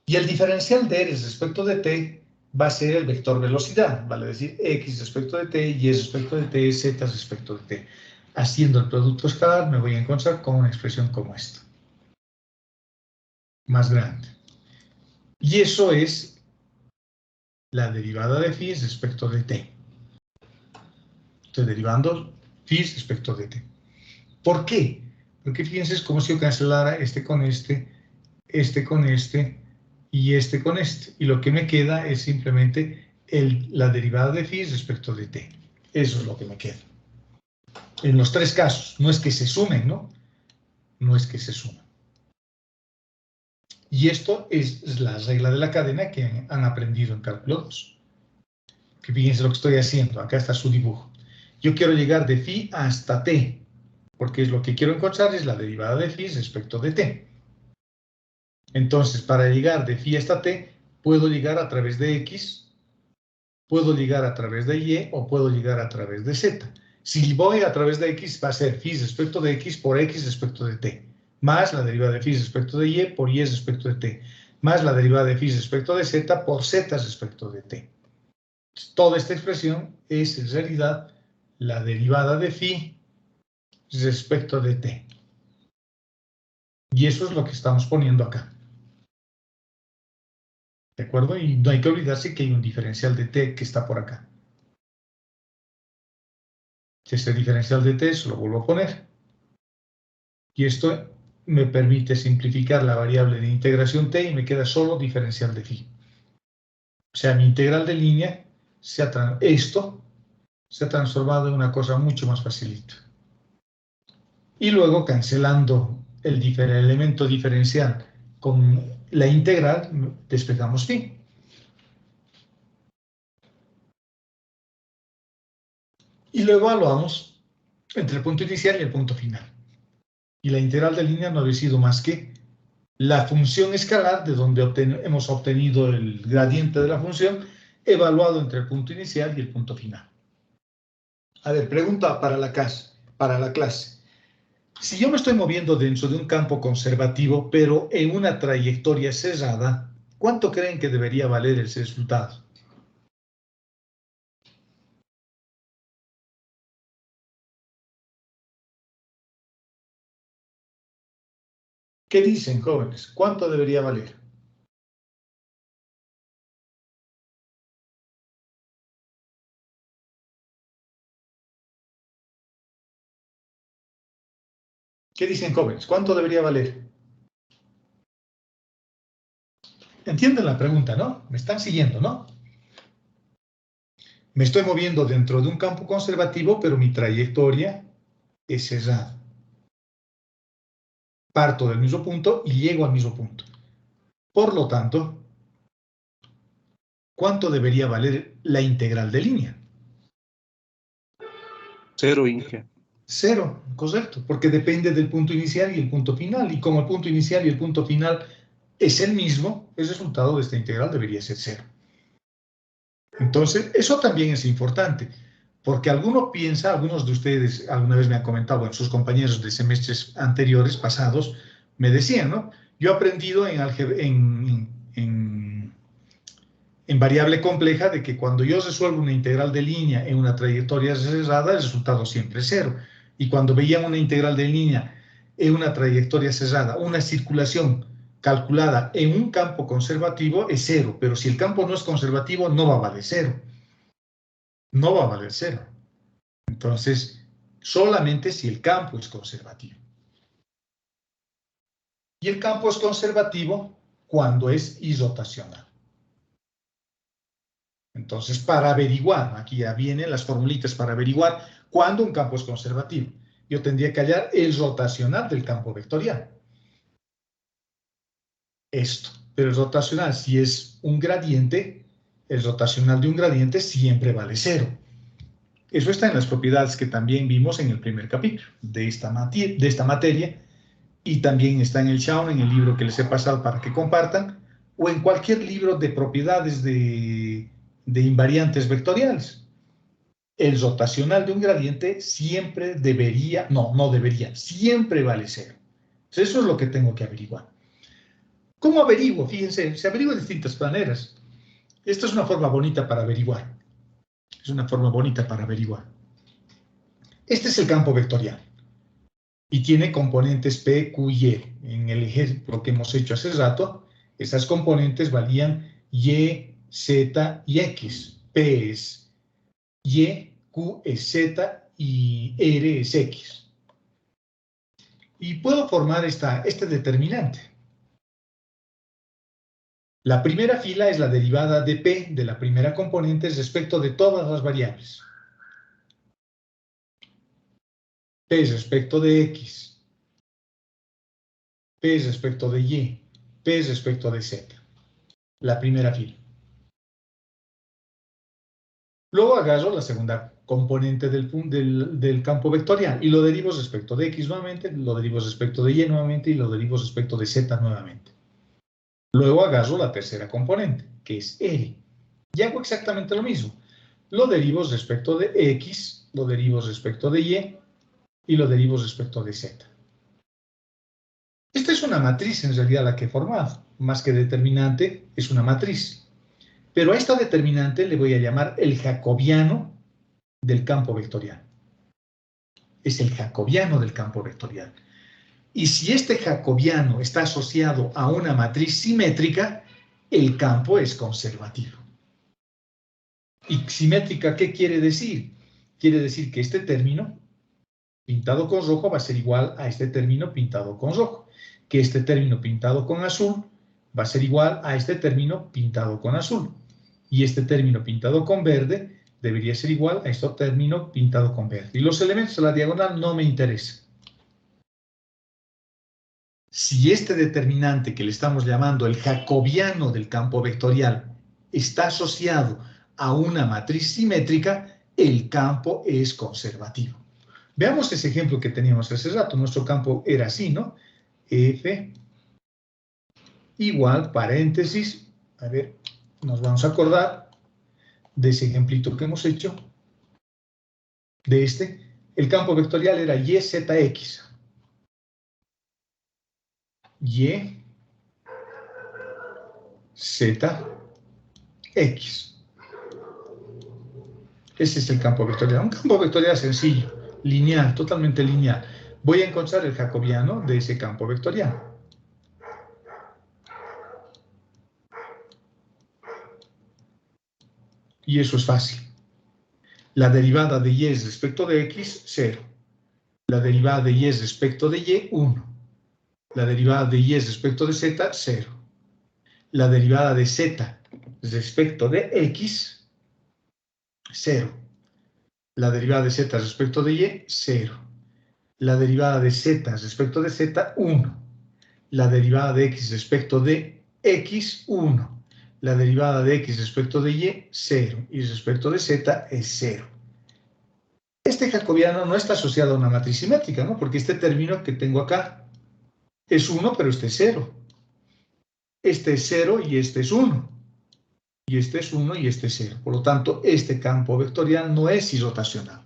Y el diferencial de r respecto de t va a ser el vector velocidad, vale decir x respecto de t, y respecto de t, z respecto de t. Haciendo el producto escalar me voy a encontrar con una expresión como esta. Más grande. Y eso es la derivada de phi respecto de t. Estoy derivando phi respecto de t. ¿Por qué? Porque fíjense, es como si yo cancelara este con este con este y este con este. Y lo que me queda es simplemente la derivada de phi respecto de t. Eso es lo que me queda. En los tres casos, no es que se sumen, ¿no? No es que se sumen. Y esto es la regla de la cadena que han aprendido en cálculo 2. Que fíjense lo que estoy haciendo. Acá está su dibujo. Yo quiero llegar de phi hasta t, porque es lo que quiero encontrar es la derivada de phi respecto de t. Entonces, para llegar de phi hasta t, puedo llegar a través de x, puedo llegar a través de y o puedo llegar a través de z. Si voy a través de x, va a ser phi respecto de x por x respecto de t, más la derivada de phi respecto de y por y respecto de t, más la derivada de phi respecto de z por z respecto de t. Toda esta expresión es en realidad la derivada de phi respecto de t. Y eso es lo que estamos poniendo acá. ¿De acuerdo? Y no hay que olvidarse que hay un diferencial de t que está por acá. Este diferencial de t se lo vuelvo a poner. Y esto me permite simplificar la variable de integración t y me queda solo diferencial de phi. O sea, mi integral de línea, esto se ha transformado en una cosa mucho más facilita. Y luego, cancelando el elemento diferencial con la integral, despejamos phi. Y luego evaluamos entre el punto inicial y el punto final. Y la integral de línea no había sido más que la función escalar de donde hemos obtenido el gradiente de la función evaluado entre el punto inicial y el punto final. A ver, pregunta para la clase. Si yo me estoy moviendo dentro de un campo conservativo, pero en una trayectoria cerrada, ¿cuánto creen que debería valer ese resultado? ¿Qué dicen, jóvenes? ¿Cuánto debería valer? ¿Qué dicen, jóvenes? ¿Cuánto debería valer? Entienden la pregunta, ¿no? Me están siguiendo, ¿no? Me estoy moviendo dentro de un campo conservativo, pero mi trayectoria es cerrada. Parto del mismo punto y llego al mismo punto. Por lo tanto, ¿cuánto debería valer la integral de línea? 0, Inge. 0, correcto, porque depende del punto inicial y el punto final. Y como el punto inicial y el punto final es el mismo, el resultado de esta integral debería ser 0. Entonces, eso también es importante, porque algunos de ustedes alguna vez me han comentado, bueno, sus compañeros de semestres anteriores, pasados, me decían, ¿no? Yo he aprendido en variable compleja de que cuando yo resuelvo una integral de línea en una trayectoria cerrada, el resultado siempre es 0. Y cuando veían una integral de línea en una trayectoria cerrada, una circulación calculada en un campo conservativo es 0, pero si el campo no es conservativo no va a valer 0. No va a valer 0. Entonces, solamente si el campo es conservativo. Y el campo es conservativo cuando es irrotacional. Entonces, para averiguar, aquí ya vienen las formulitas para averiguar cuándo un campo es conservativo. Yo tendría que hallar el rotacional del campo vectorial. Esto. Pero el rotacional, si es un gradiente, el rotacional de un gradiente siempre vale 0. Eso está en las propiedades que también vimos en el primer capítulo de esta materia, y también está en el Shaun, en el libro que les he pasado para que compartan, o en cualquier libro de propiedades de invariantes vectoriales. El rotacional de un gradiente siempre debería, no debería, siempre vale 0. Entonces, eso es lo que tengo que averiguar. ¿Cómo averiguo? Fíjense, se averigua de distintas maneras. Esta es una forma bonita para averiguar. Es una forma bonita para averiguar. Este es el campo vectorial y tiene componentes P, Q y E. En el ejemplo que hemos hecho hace rato, esas componentes valían Y, Z y X. P es Y, Q es Z y R es X. Y puedo formar este determinante. La primera fila es la derivada de P de la primera componente respecto de todas las variables. P respecto de X, P respecto de Y, P respecto de Z. La primera fila. Luego agarro la segunda componente del campo vectorial y lo derivo respecto de X nuevamente, lo derivo respecto de Y nuevamente y lo derivo respecto de Z nuevamente. Luego agarro la tercera componente, que es R, y hago exactamente lo mismo. Lo derivo respecto de X, lo derivo respecto de Y y lo derivo respecto de Z. Esta es una matriz en realidad la que he formado, más que determinante, es una matriz. Pero a esta determinante le voy a llamar el jacobiano del campo vectorial. Es el jacobiano del campo vectorial. Y si este jacobiano está asociado a una matriz simétrica, el campo es conservativo. ¿Y simétrica qué quiere decir? Quiere decir que este término pintado con rojo va a ser igual a este término pintado con rojo, que este término pintado con azul va a ser igual a este término pintado con azul, y este término pintado con verde debería ser igual a este término pintado con verde. Y los elementos de la diagonal no me interesan. Si este determinante que le estamos llamando el jacobiano del campo vectorial está asociado a una matriz simétrica, el campo es conservativo. Veamos ese ejemplo que teníamos hace rato. Nuestro campo era así, ¿no? F igual, paréntesis, a ver, nos vamos a acordar de ese ejemplito que hemos hecho, de este. El campo vectorial era YZX. YZX. Ese es el campo vectorial. Un campo vectorial sencillo, lineal, totalmente lineal. Voy a encontrar el jacobiano de ese campo vectorial. Y eso es fácil. La derivada de y respecto de x, 0. La derivada de y respecto de y, 1. La derivada de y respecto de z, 0. La derivada de z respecto de x, 0. La derivada de z respecto de y, 0. La derivada de z respecto de z, 1. La derivada de x respecto de x, 1. La derivada de x respecto de y, 0. Y respecto de z es 0. Este jacobiano no está asociado a una matriz simétrica, ¿no? Porque este término que tengo acá es 1, pero este es 0. Este es 0 y este es 1. Y este es 1 y este es 0. Por lo tanto, este campo vectorial no es irrotacional.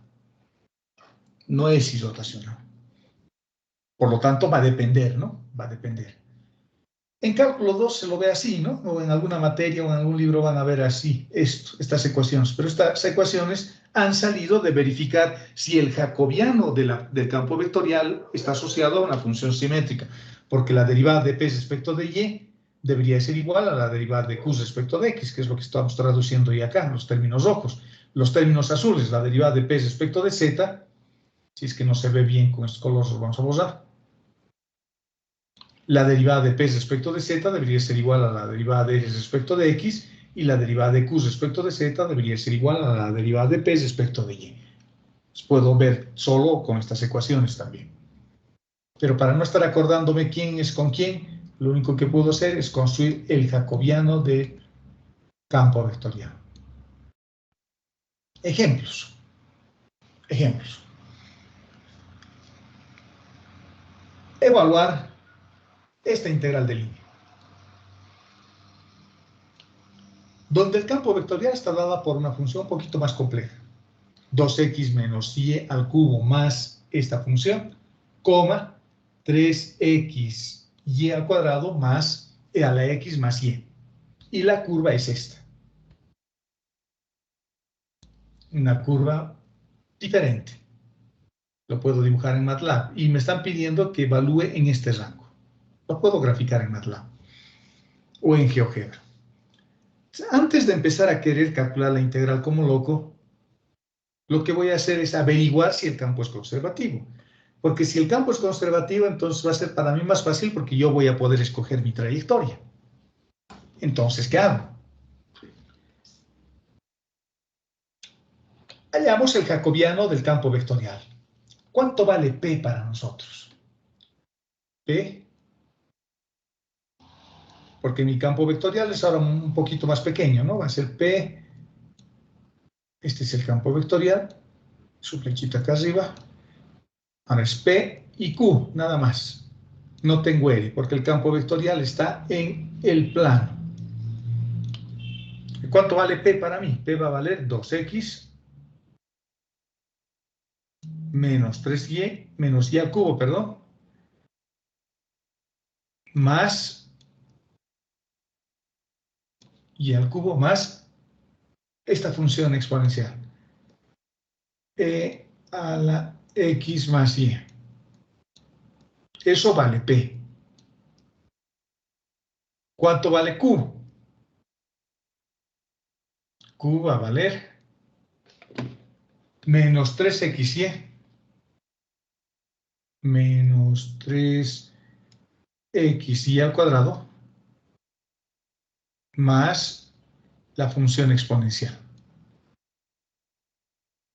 No es irrotacional. Por lo tanto, va a depender, ¿no? Va a depender. En cálculo 2 se lo ve así, ¿no? O en alguna materia o en algún libro van a ver así estas ecuaciones. Pero estas ecuaciones han salido de verificar si el jacobiano del campo vectorial está asociado a una función simétrica. Porque la derivada de p respecto de y debería ser igual a la derivada de q respecto de x, que es lo que estamos traduciendo hoy acá, los términos rojos. Los términos azules, la derivada de p respecto de z, si es que no se ve bien con estos colores, los vamos a borrar. La derivada de p respecto de z debería ser igual a la derivada de r respecto de x, y la derivada de q respecto de z debería ser igual a la derivada de p respecto de y. Puedo ver solo con estas ecuaciones también. Pero para no estar acordándome quién es con quién, lo único que puedo hacer es construir el jacobiano del campo vectorial. Ejemplos. Ejemplos. evaluar esta integral de línea, donde el campo vectorial está dada por una función un poquito más compleja. 2x menos y al cubo más esta función, coma, 3x y al cuadrado más e a la x más y. Y la curva es esta. Una curva diferente. Lo puedo dibujar en MATLAB y me están pidiendo que evalúe en este rango. Lo puedo graficar en MATLAB o en GeoGebra. Antes de empezar a querer calcular la integral como loco, lo que voy a hacer es averiguar si el campo es conservativo. Porque si el campo es conservativo, entonces va a ser para mí más fácil porque yo voy a poder escoger mi trayectoria. Entonces, ¿qué hago? Hallamos el jacobiano del campo vectorial. ¿Cuánto vale P para nosotros? P, porque mi campo vectorial es ahora un poquito más pequeño, ¿no? Va a ser P, este es el campo vectorial, su flechita acá arriba. Ahora es P y Q, nada más. No tengo R, porque el campo vectorial está en el plano. ¿Cuánto vale P para mí? P va a valer 2x menos 3y, menos y al cubo, perdón, más y al cubo más esta función exponencial. E a la x más y. Eso vale P. ¿Cuánto vale Q? Q va a valer menos 3xy menos 3xy al cuadrado más la función exponencial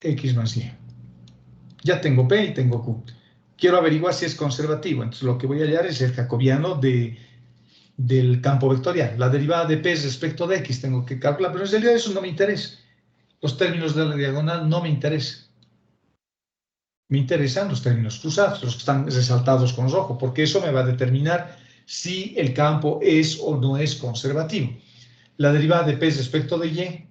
x más y. Ya tengo P y tengo Q. Quiero averiguar si es conservativo. Entonces lo que voy a hallar es el jacobiano del campo vectorial. La derivada de P respecto de X tengo que calcular, pero en realidad eso no me interesa. Los términos de la diagonal no me interesan. Me interesan los términos cruzados, los que están resaltados con rojo, porque eso me va a determinar si el campo es o no es conservativo. La derivada de P respecto de Y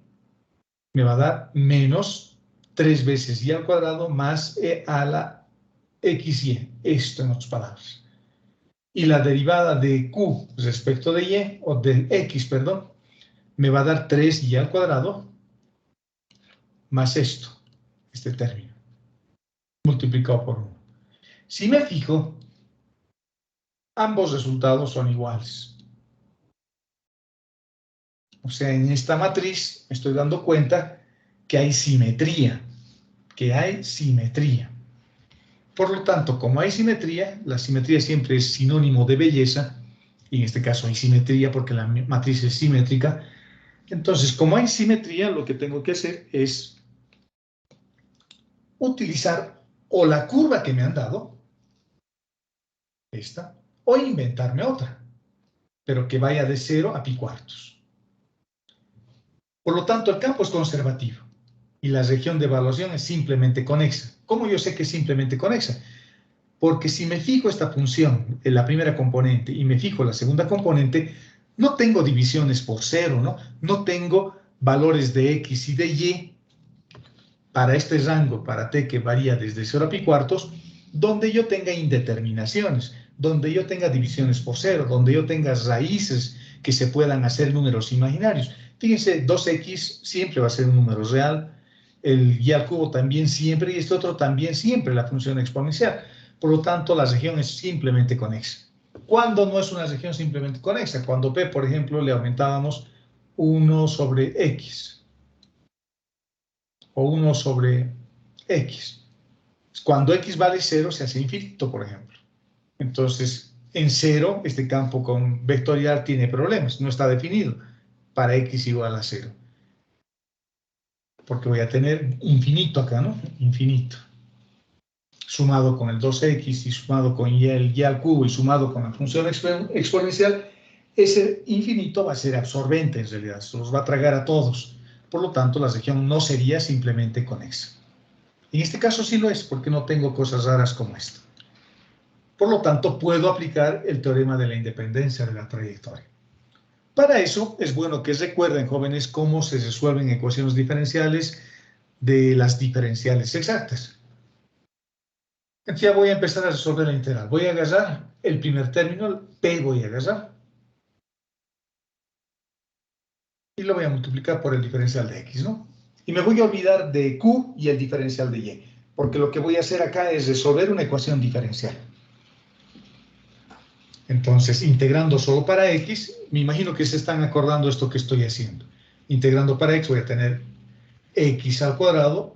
me va a dar menos 3 veces Y al cuadrado más E a la XY. Esto en otras palabras. Y la derivada de Q respecto de Y, o del X, perdón, me va a dar 3Y al cuadrado más esto, este término, multiplicado por 1. Si me fijo, ambos resultados son iguales. O sea, en esta matriz me estoy dando cuenta que hay simetría, Por lo tanto, como hay simetría, la simetría siempre es sinónimo de belleza, y en este caso hay simetría porque la matriz es simétrica. Entonces, como hay simetría, lo que tengo que hacer es utilizar o la curva que me han dado, esta, o inventarme otra, pero que vaya de 0 a pi cuartos. Por lo tanto, el campo es conservativo y la región de evaluación es simplemente conexa. ¿Cómo yo sé que es simplemente conexa? Porque si me fijo esta función en la primera componente y me fijo la segunda componente, no tengo divisiones por 0, ¿no? No tengo valores de x y de y para este rango, para t que varía desde 0 a pi cuartos, donde yo tenga indeterminaciones, donde yo tenga divisiones por 0, donde yo tenga raíces que se puedan hacer números imaginarios. Fíjense, 2x siempre va a ser un número real, el y al cubo también siempre, y este otro también siempre, la función exponencial. Por lo tanto, la región es simplemente conexa. ¿Cuándo no es una región simplemente conexa? Cuando P, por ejemplo, le aumentábamos 1 sobre X. O 1 sobre X. Cuando X vale 0, se hace infinito, por ejemplo. Entonces, en 0, este campo con vectorial tiene problemas. No está definido para X igual a 0. Porque voy a tener infinito acá, ¿no? Infinito. Sumado con el 2x y sumado con el y al cubo y sumado con la función exponencial, ese infinito va a ser absorbente en realidad, se los va a tragar a todos. Por lo tanto, la región no sería simplemente conexa. En este caso sí lo es, porque no tengo cosas raras como esta. Por lo tanto, puedo aplicar el teorema de la independencia de la trayectoria. Para eso, es bueno que recuerden, jóvenes, cómo se resuelven ecuaciones diferenciales de las diferenciales exactas. Entonces ya voy a empezar a resolver la integral. Voy a agarrar el primer término, el P voy a agarrar, y lo voy a multiplicar por el diferencial de X, ¿no? Y me voy a olvidar de Q y el diferencial de Y, porque lo que voy a hacer acá es resolver una ecuación diferencial. Entonces, integrando solo para X, me imagino que se están acordando esto que estoy haciendo. Integrando para X voy a tener X al cuadrado,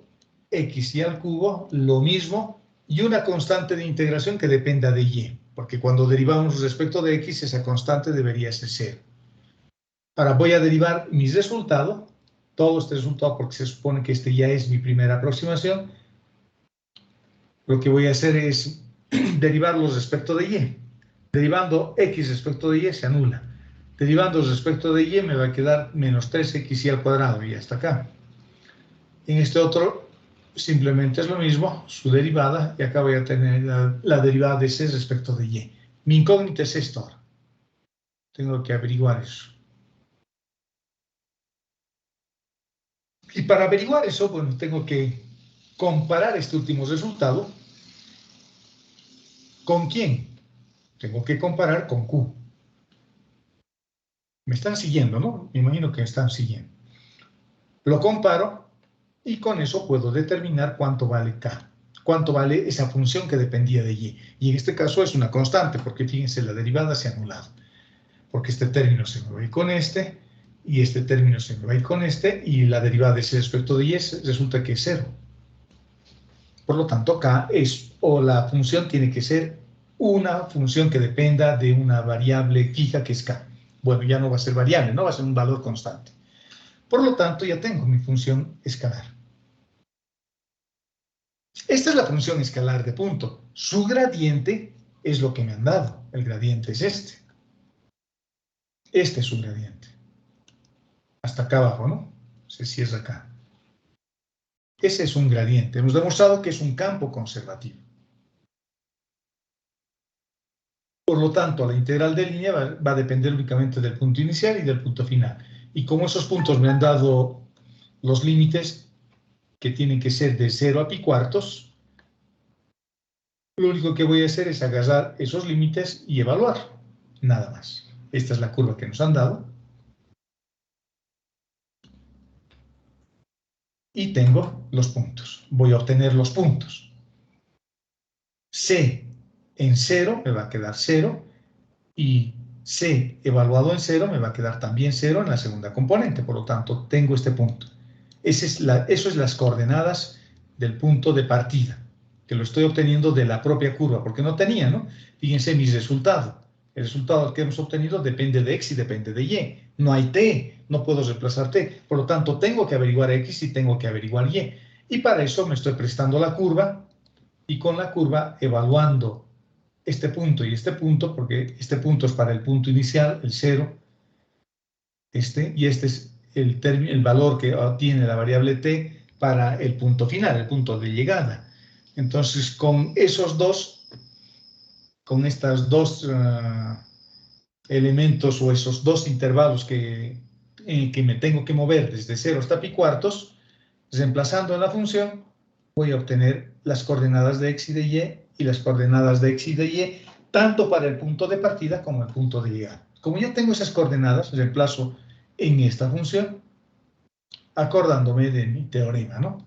X y al cubo, lo mismo, y una constante de integración que dependa de Y, porque cuando derivamos respecto de X, esa constante debería ser 0. Ahora voy a derivar mi resultado, todo este resultado, porque se supone que este ya es mi primera aproximación. Lo que voy a hacer es derivarlos respecto de Y. Derivando X respecto de Y se anula. Derivando respecto de Y me va a quedar menos 3XY al cuadrado, y hasta acá. En este otro simplemente es lo mismo, su derivada, y acá voy a tener la derivada de C respecto de Y. Mi incógnita es esto ahora. Tengo que averiguar eso. Y para averiguar eso, bueno, tengo que comparar este último resultado. ¿Con quién? Tengo que comparar con Q. Me están siguiendo, ¿no? Me imagino que me están siguiendo. Lo comparo y con eso puedo determinar cuánto vale K. Cuánto vale esa función que dependía de Y. Y en este caso es una constante, porque fíjense, la derivada se ha anulado. Porque este término se me va a ir con este, y este término se me va a ir con este, y la derivada de ese respecto de Y resulta que es 0. Por lo tanto, K es, o la función tiene que ser una función que dependa de una variable fija que es K. Bueno, ya no va a ser variable, no va a ser un valor constante. Por lo tanto, ya tengo mi función escalar. Esta es la función escalar de punto. Su gradiente es lo que me han dado. El gradiente es este. Este es su gradiente. Hasta acá abajo, ¿no? Se cierra acá. Ese es un gradiente. Hemos demostrado que es un campo conservativo. Por lo tanto, la integral de línea va a depender únicamente del punto inicial y del punto final. Y como esos puntos me han dado los límites que tienen que ser de 0 a pi cuartos, lo único que voy a hacer es agarrar esos límites y evaluar. Nada más. Esta es la curva que nos han dado. Y tengo los puntos. Voy a obtener los puntos. C en 0 me va a quedar 0 y C evaluado en 0 me va a quedar también 0 en la segunda componente. Por lo tanto, tengo este punto. Eso es las coordenadas del punto de partida, que lo estoy obteniendo de la propia curva, porque no tenía, ¿no? Fíjense mi resultado. El resultado que hemos obtenido depende de X y depende de Y. No hay T, no puedo reemplazar T. Por lo tanto, tengo que averiguar X y tengo que averiguar Y. Y para eso me estoy prestando la curva, y con la curva evaluando este punto y este punto, porque este punto es para el punto inicial, el 0, y este es el valor que tiene la variable t para el punto final, el punto de llegada. Entonces, con estos dos elementos o esos dos intervalos que me tengo que mover desde 0 hasta pi cuartos, reemplazando en la función, voy a obtener las coordenadas de x y de y las coordenadas de x y de y, tanto para el punto de partida como el punto de llegada. Como ya tengo esas coordenadas, reemplazo en esta función, acordándome de mi teorema, ¿no?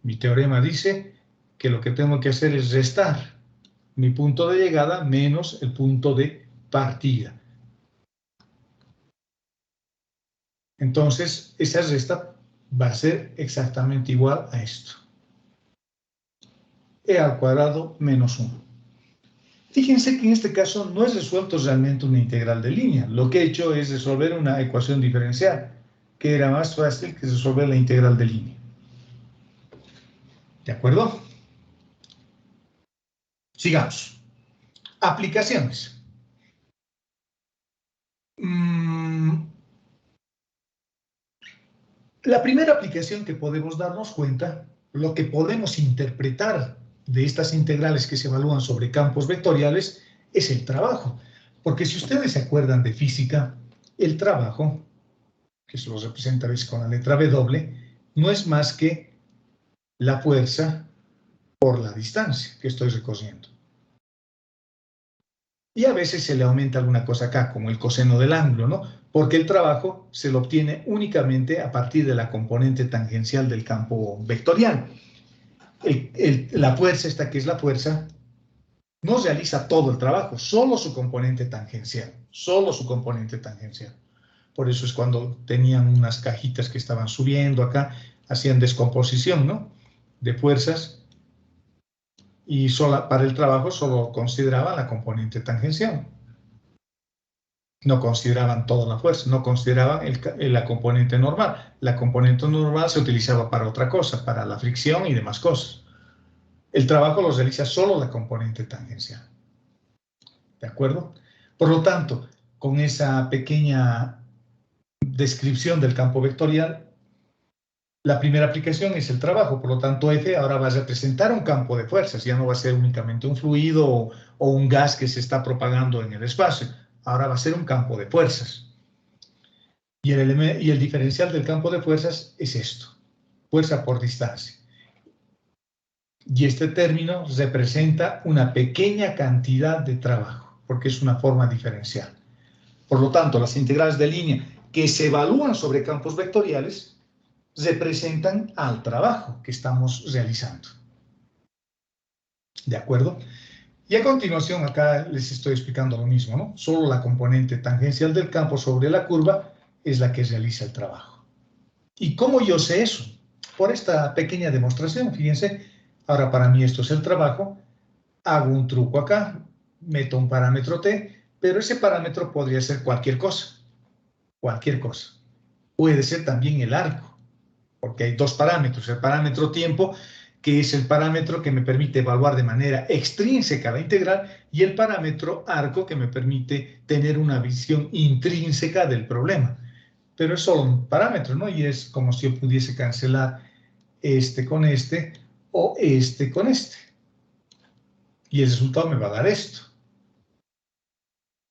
Mi teorema dice que lo que tengo que hacer es restar mi punto de llegada menos el punto de partida. Entonces, esa resta va a ser exactamente igual a esto. E al cuadrado menos 1. Fíjense que en este caso no es resuelto realmente una integral de línea. Lo que he hecho es resolver una ecuación diferencial, que era más fácil que resolver la integral de línea. ¿De acuerdo? Sigamos. Aplicaciones. La primera aplicación que podemos darnos cuenta, lo que podemos interpretar de estas integrales que se evalúan sobre campos vectoriales es el trabajo. Porque si ustedes se acuerdan de física, el trabajo, que se lo representa ¿ves? Con la letra W, no es más que la fuerza por la distancia que estoy recorriendo. Y a veces se le aumenta alguna cosa acá, como el coseno del ángulo, ¿no? Porque el trabajo se lo obtiene únicamente a partir de la componente tangencial del campo vectorial. La fuerza, esta que es la fuerza, no realiza todo el trabajo, solo su componente tangencial, solo su componente tangencial. Por eso es cuando tenían unas cajitas que estaban subiendo acá, hacían descomposición, ¿no? De fuerzas, y para el trabajo solo consideraban la componente tangencial. No consideraban toda la fuerza, no consideraban la componente normal. La componente normal se utilizaba para otra cosa, para la fricción y demás cosas. El trabajo lo realiza solo la componente tangencial. ¿De acuerdo? Por lo tanto, con esa pequeña descripción del campo vectorial, la primera aplicación es el trabajo. Por lo tanto, F ahora va a representar un campo de fuerzas. Ya no va a ser únicamente un fluido o un gas que se está propagando en el espacio. Ahora va a ser un campo de fuerzas. Y el diferencial del campo de fuerzas es esto, fuerza por distancia. Y este término representa una pequeña cantidad de trabajo, porque es una forma diferencial. Por lo tanto, las integrales de línea que se evalúan sobre campos vectoriales representan al trabajo que estamos realizando. ¿De acuerdo? Y a continuación, acá les estoy explicando lo mismo, ¿no? Solo la componente tangencial del campo sobre la curva es la que realiza el trabajo. ¿Y cómo yo sé eso? Por esta pequeña demostración, fíjense, ahora para mí esto es el trabajo, hago un truco acá, meto un parámetro T, pero ese parámetro podría ser cualquier cosa, cualquier cosa. Puede ser también el arco, porque hay dos parámetros, el parámetro tiempo, que es el parámetro que me permite evaluar de manera extrínseca la integral, y el parámetro arco que me permite tener una visión intrínseca del problema. Pero es solo un parámetro, ¿no? Y es como si yo pudiese cancelar este con este o este con este. Y el resultado me va a dar esto.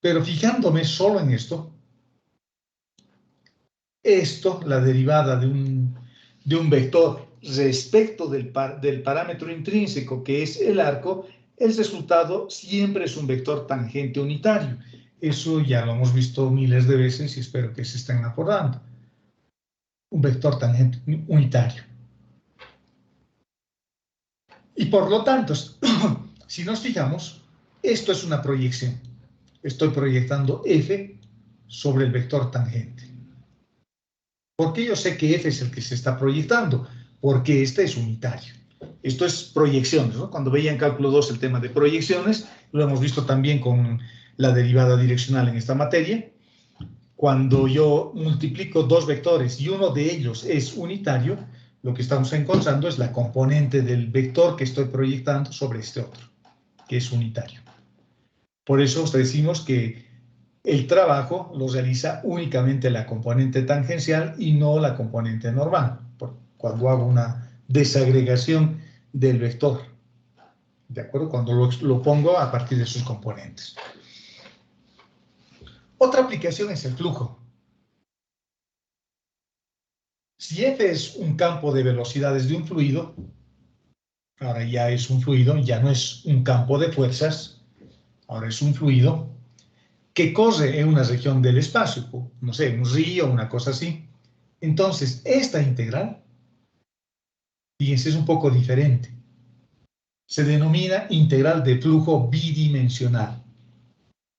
Pero fijándome solo en esto, la derivada de un vector respecto del parámetro intrínseco que es el arco, el resultado siempre es un vector tangente unitario. Eso ya lo hemos visto miles de veces y espero que se estén acordando. Un vector tangente unitario. Y por lo tanto, si nos fijamos, esto es una proyección. Estoy proyectando F sobre el vector tangente. ¿Por qué yo sé que F es el que se está proyectando? Porque este es unitario. Esto es proyecciones, ¿no? Cuando veía en cálculo 2 el tema de proyecciones, lo hemos visto también con la derivada direccional en esta materia. Cuando yo multiplico dos vectores y uno de ellos es unitario, lo que estamos encontrando es la componente del vector que estoy proyectando sobre este otro, que es unitario. Por eso decimos que el trabajo lo realiza únicamente la componente tangencial y no la componente normal, cuando hago una desagregación del vector, ¿de acuerdo? Cuando lo pongo a partir de sus componentes. Otra aplicación es el flujo. Si F es un campo de velocidades de un fluido, ahora ya es un fluido, ya no es un campo de fuerzas, ahora es un fluido que corre en una región del espacio, no sé, un río, una cosa así. Entonces, esta integral, fíjense, es un poco diferente. Se denomina integral de flujo bidimensional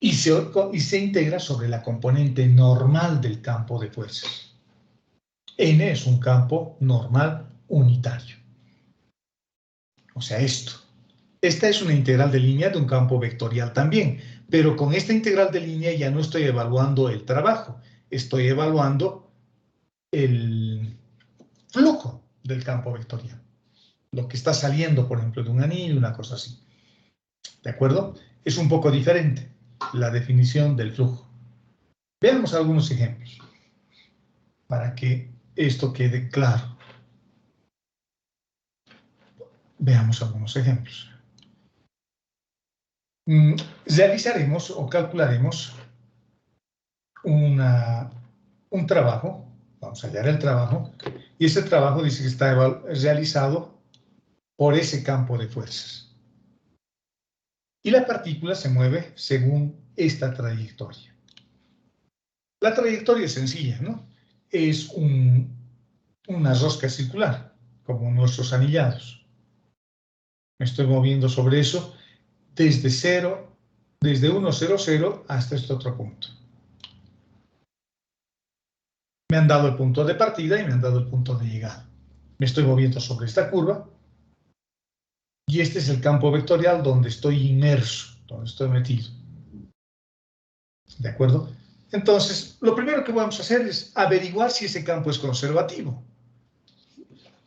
y se integra sobre la componente normal del campo de fuerzas. N es un campo normal unitario. O sea, esto. Esta es una integral de línea de un campo vectorial también, pero con esta integral de línea ya no estoy evaluando el trabajo, estoy evaluando el flujo del campo vectorial. Lo que está saliendo, por ejemplo, de un anillo, una cosa así. ¿De acuerdo? Es un poco diferente la definición del flujo. Veamos algunos ejemplos para que esto quede claro. Veamos algunos ejemplos. Realizaremos o calcularemos un trabajo. Vamos a hallar el trabajo. Y ese trabajo dice que está realizado por ese campo de fuerzas. Y la partícula se mueve según esta trayectoria. La trayectoria es sencilla, ¿no? Es una rosca circular, como nuestros anillados. Me estoy moviendo sobre eso desde 1, 0, 0 hasta este otro punto. Me han dado el punto de partida y me han dado el punto de llegada. Me estoy moviendo sobre esta curva y este es el campo vectorial donde estoy inmerso, donde estoy metido. ¿De acuerdo? Entonces, lo primero que vamos a hacer es averiguar si ese campo es conservativo.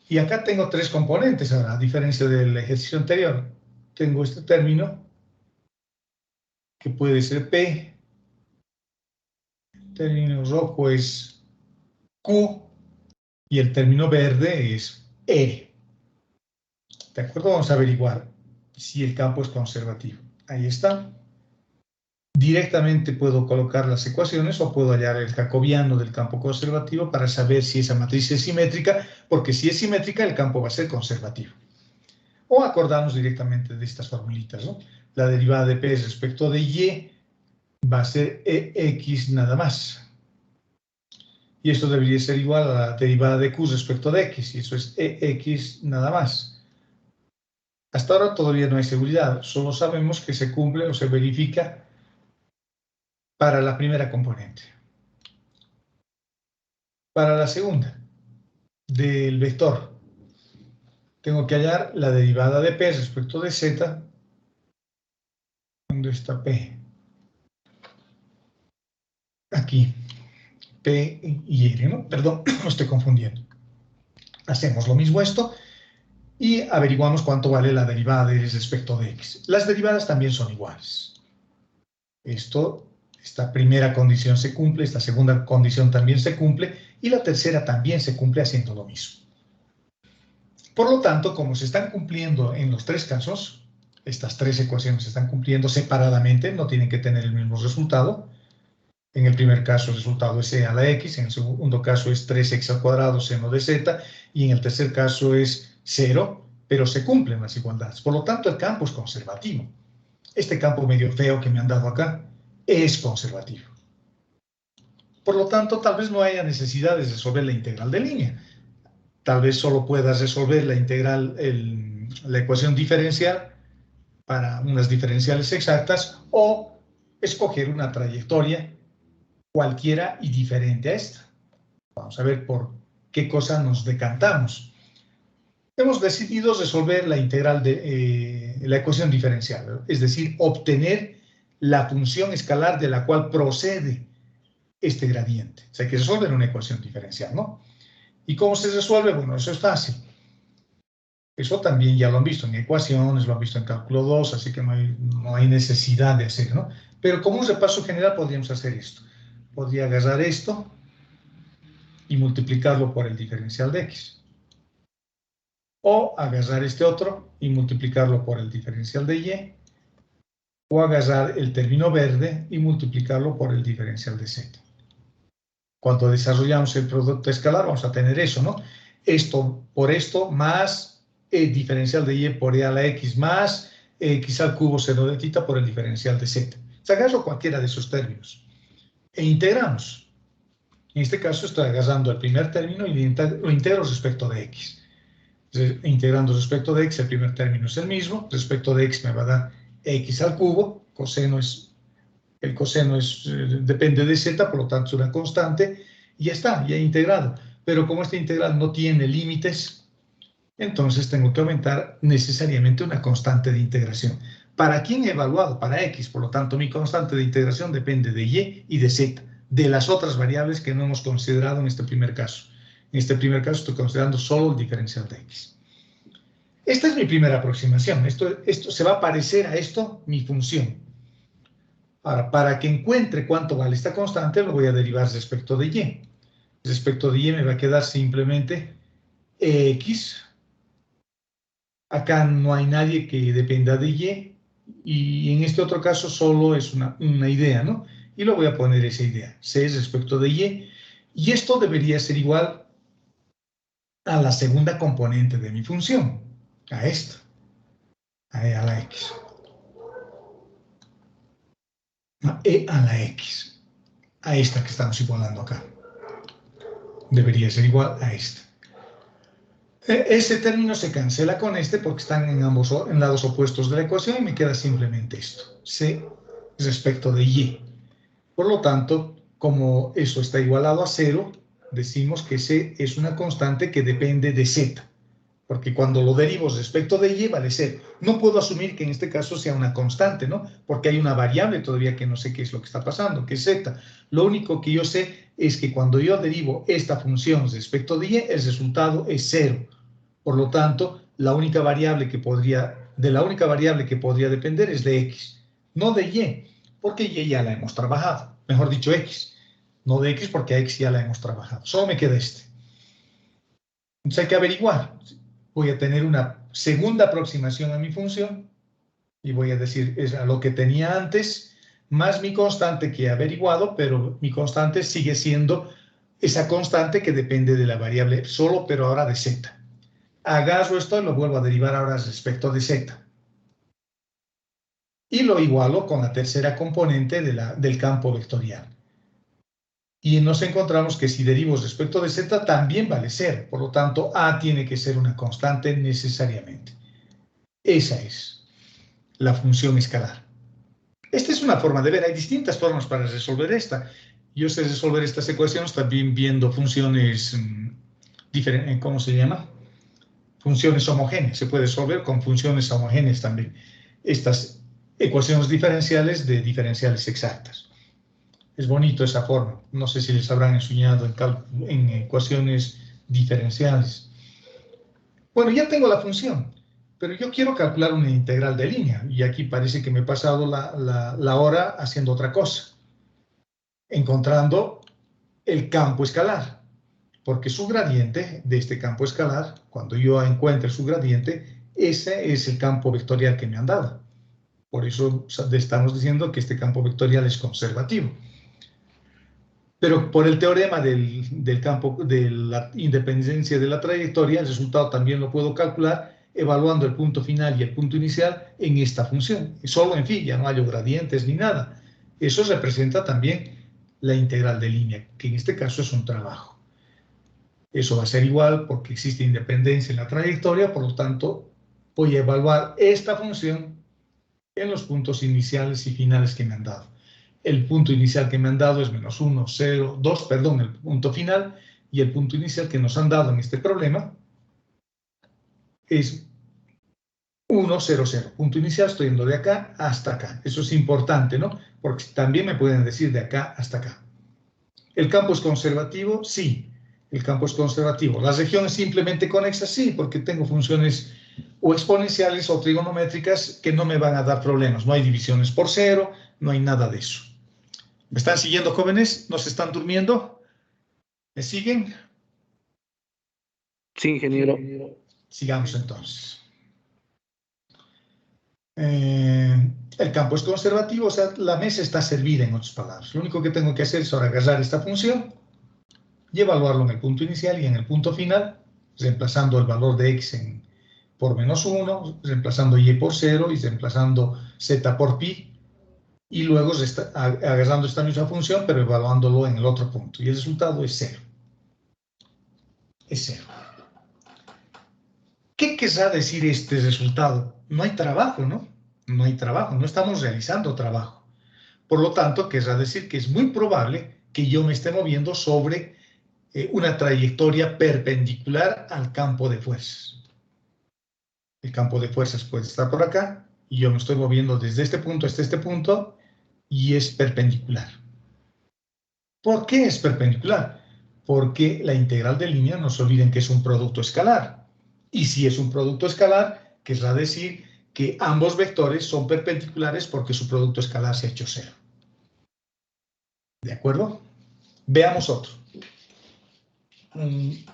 Y acá tengo tres componentes, ahora, a diferencia del ejercicio anterior. Tengo este término, que puede ser P. El término rojo es Q. Y el término verde es E. ¿De acuerdo? Vamos a averiguar si el campo es conservativo. Ahí está. Directamente puedo colocar las ecuaciones o puedo hallar el jacobiano del campo conservativo para saber si esa matriz es simétrica, porque si es simétrica el campo va a ser conservativo. O acordarnos directamente de estas formulitas, ¿no? La derivada de P respecto de Y va a ser EX nada más. Y esto debería ser igual a la derivada de Q respecto de X, y eso es EX nada más. Hasta ahora todavía no hay seguridad, solo sabemos que se cumple o se verifica para la primera componente. Para la segunda, del vector, tengo que hallar la derivada de P respecto de Z. ¿Dónde está P? Aquí. P y R, ¿no? Perdón, me estoy confundiendo. Hacemos lo mismo esto y averiguamos cuánto vale la derivada de respecto de X. Las derivadas también son iguales. Esta primera condición se cumple, esta segunda condición también se cumple y la tercera también se cumple haciendo lo mismo. Por lo tanto, como se están cumpliendo en los tres casos, estas tres ecuaciones se están cumpliendo separadamente, no tienen que tener el mismo resultado. En el primer caso el resultado es e a la x, en el segundo caso es 3x al cuadrado seno de z, y en el tercer caso es 0, pero se cumplen las igualdades. Por lo tanto, el campo es conservativo. Este campo medio feo que me han dado acá es conservativo. Por lo tanto, tal vez no haya necesidad de resolver la integral de línea. Tal vez solo puedas resolver la integral, la ecuación diferencial para unas diferenciales exactas o escoger una trayectoria cualquiera y diferente a esta. Vamos a ver por qué cosa nos decantamos. Hemos decidido resolver la integral de la ecuación diferencial, es decir, obtener la función escalar de la cual procede este gradiente. O sea, hay que resolver una ecuación diferencial, ¿no? ¿Y cómo se resuelve? Bueno, eso es fácil. Eso también ya lo han visto en ecuaciones, lo han visto en cálculo 2, así que no hay necesidad de hacer, ¿no? Pero como un repaso general podríamos hacer esto. Podría agarrar esto y multiplicarlo por el diferencial de x. O agarrar este otro y multiplicarlo por el diferencial de y. O agarrar el término verde y multiplicarlo por el diferencial de z. Cuando desarrollamos el producto escalar vamos a tener eso, ¿no? Esto por esto más el diferencial de y por e a la x más x al cubo seno de θ por el diferencial de z. O sea, agarro cualquiera de esos términos e integramos. En este caso estoy agarrando el primer término y lo integro respecto de x. Entonces, integrando respecto de x, el primer término es el mismo. Respecto de x me va a dar x al cubo. El coseno depende de z, por lo tanto es una constante. Y ya está, ya he integrado. Pero como esta integral no tiene límites, entonces tengo que aumentar necesariamente una constante de integración. ¿Para quién he evaluado? Para x. Por lo tanto, mi constante de integración depende de y y de z, de las otras variables que no hemos considerado en este primer caso. En este primer caso estoy considerando solo el diferencial de x. Esta es mi primera aproximación. Esto se va a parecer a esto, mi función. Ahora, para que encuentre cuánto vale esta constante, lo voy a derivar respecto de y. Respecto de y me va a quedar simplemente x. Acá no hay nadie que dependa de y. Y en este otro caso solo es una idea, ¿no? Y lo voy a poner esa idea. C es respecto de Y. Y esto debería ser igual a la segunda componente de mi función, a esta, a E a la X. A E a la X. A esta que estamos igualando acá. Debería ser igual a esta. Ese término se cancela con este porque están en lados opuestos de la ecuación y me queda simplemente esto. C respecto de Y. Por lo tanto, como eso está igualado a 0, decimos que C es una constante que depende de Z. Porque cuando lo derivo respecto de Y vale 0. No puedo asumir que en este caso sea una constante, ¿no? Porque hay una variable todavía que no sé qué es lo que está pasando, que es Z. Lo único que yo sé es que cuando yo derivo esta función respecto de Y, el resultado es 0. Por lo tanto, de la única variable que podría depender es de X, no de Y, porque Y ya la hemos trabajado. Mejor dicho, X. No de X porque a X ya la hemos trabajado. Solo me queda este. Entonces hay que averiguar. Voy a tener una segunda aproximación a mi función y voy a decir, es a lo que tenía antes, más mi constante que he averiguado, pero mi constante sigue siendo esa constante que depende de la variable solo, pero ahora de Z. Agarro esto y lo vuelvo a derivar ahora respecto de Z. Y lo igualo con la tercera componente del campo vectorial. Y nos encontramos que si derivo respecto de Z también vale 0. Por lo tanto, A tiene que ser una constante necesariamente. Esa es la función escalar. Esta es una forma de ver. Hay distintas formas para resolver esta. Yo sé resolver estas ecuaciones también viendo funciones diferentes. ¿Cómo se llama? Funciones homogéneas. Se puede resolver con funciones homogéneas también. Estas ecuaciones diferenciales de diferenciales exactas. Es bonito esa forma. No sé si les habrán enseñado en ecuaciones diferenciales. Bueno, ya tengo la función, pero yo quiero calcular una integral de línea. Y aquí parece que me he pasado la hora haciendo otra cosa. Encontrando el campo escalar. Porque su gradiente de este campo escalar, cuando yo encuentre su gradiente, ese es el campo vectorial que me han dado. Por eso estamos diciendo que este campo vectorial es conservativo. Pero por el teorema del campo de la independencia de la trayectoria, el resultado también lo puedo calcular evaluando el punto final y el punto inicial en esta función. Solo, en fin, ya no hay gradientes ni nada. Eso representa también la integral de línea, que en este caso es un trabajo. Eso va a ser igual porque existe independencia en la trayectoria, por lo tanto, voy a evaluar esta función en los puntos iniciales y finales que me han dado. El punto inicial que me han dado es menos 1, 0, 2, perdón, el punto final, y el punto inicial que nos han dado en este problema es 1, 0, 0. Punto inicial, estoy yendo de acá hasta acá. Eso es importante, ¿no? Porque también me pueden decir de acá hasta acá. ¿El campo es conservativo? Sí, el campo es conservativo. ¿La región es simplemente conexa? Sí, porque tengo funciones o exponenciales o trigonométricas que no me van a dar problemas. No hay divisiones por cero, no hay nada de eso. ¿Me están siguiendo, jóvenes? ¿No se están durmiendo? ¿Me siguen? Sí, ingeniero. Sigamos entonces. El campo es conservativo, o sea, la mesa está servida, en otras palabras. Lo único que tengo que hacer es ahora agarrar esta función y evaluarlo en el punto inicial y en el punto final, reemplazando el valor de x por menos 1, reemplazando y por 0 y reemplazando z por pi, y luego agarrando esta misma función, pero evaluándolo en el otro punto. Y el resultado es 0. Es 0. ¿Qué querrá decir este resultado? No hay trabajo, ¿no? No hay trabajo, no estamos realizando trabajo. Por lo tanto, querrá decir que es muy probable que yo me esté moviendo sobre una trayectoria perpendicular al campo de fuerzas. El campo de fuerzas puede estar por acá y yo me estoy moviendo desde este punto hasta este punto y es perpendicular. ¿Por qué es perpendicular? Porque la integral de línea, no se olviden que es un producto escalar. Y si es un producto escalar, querrá decir que ambos vectores son perpendiculares porque su producto escalar se ha hecho 0. ¿De acuerdo? Veamos otro. Un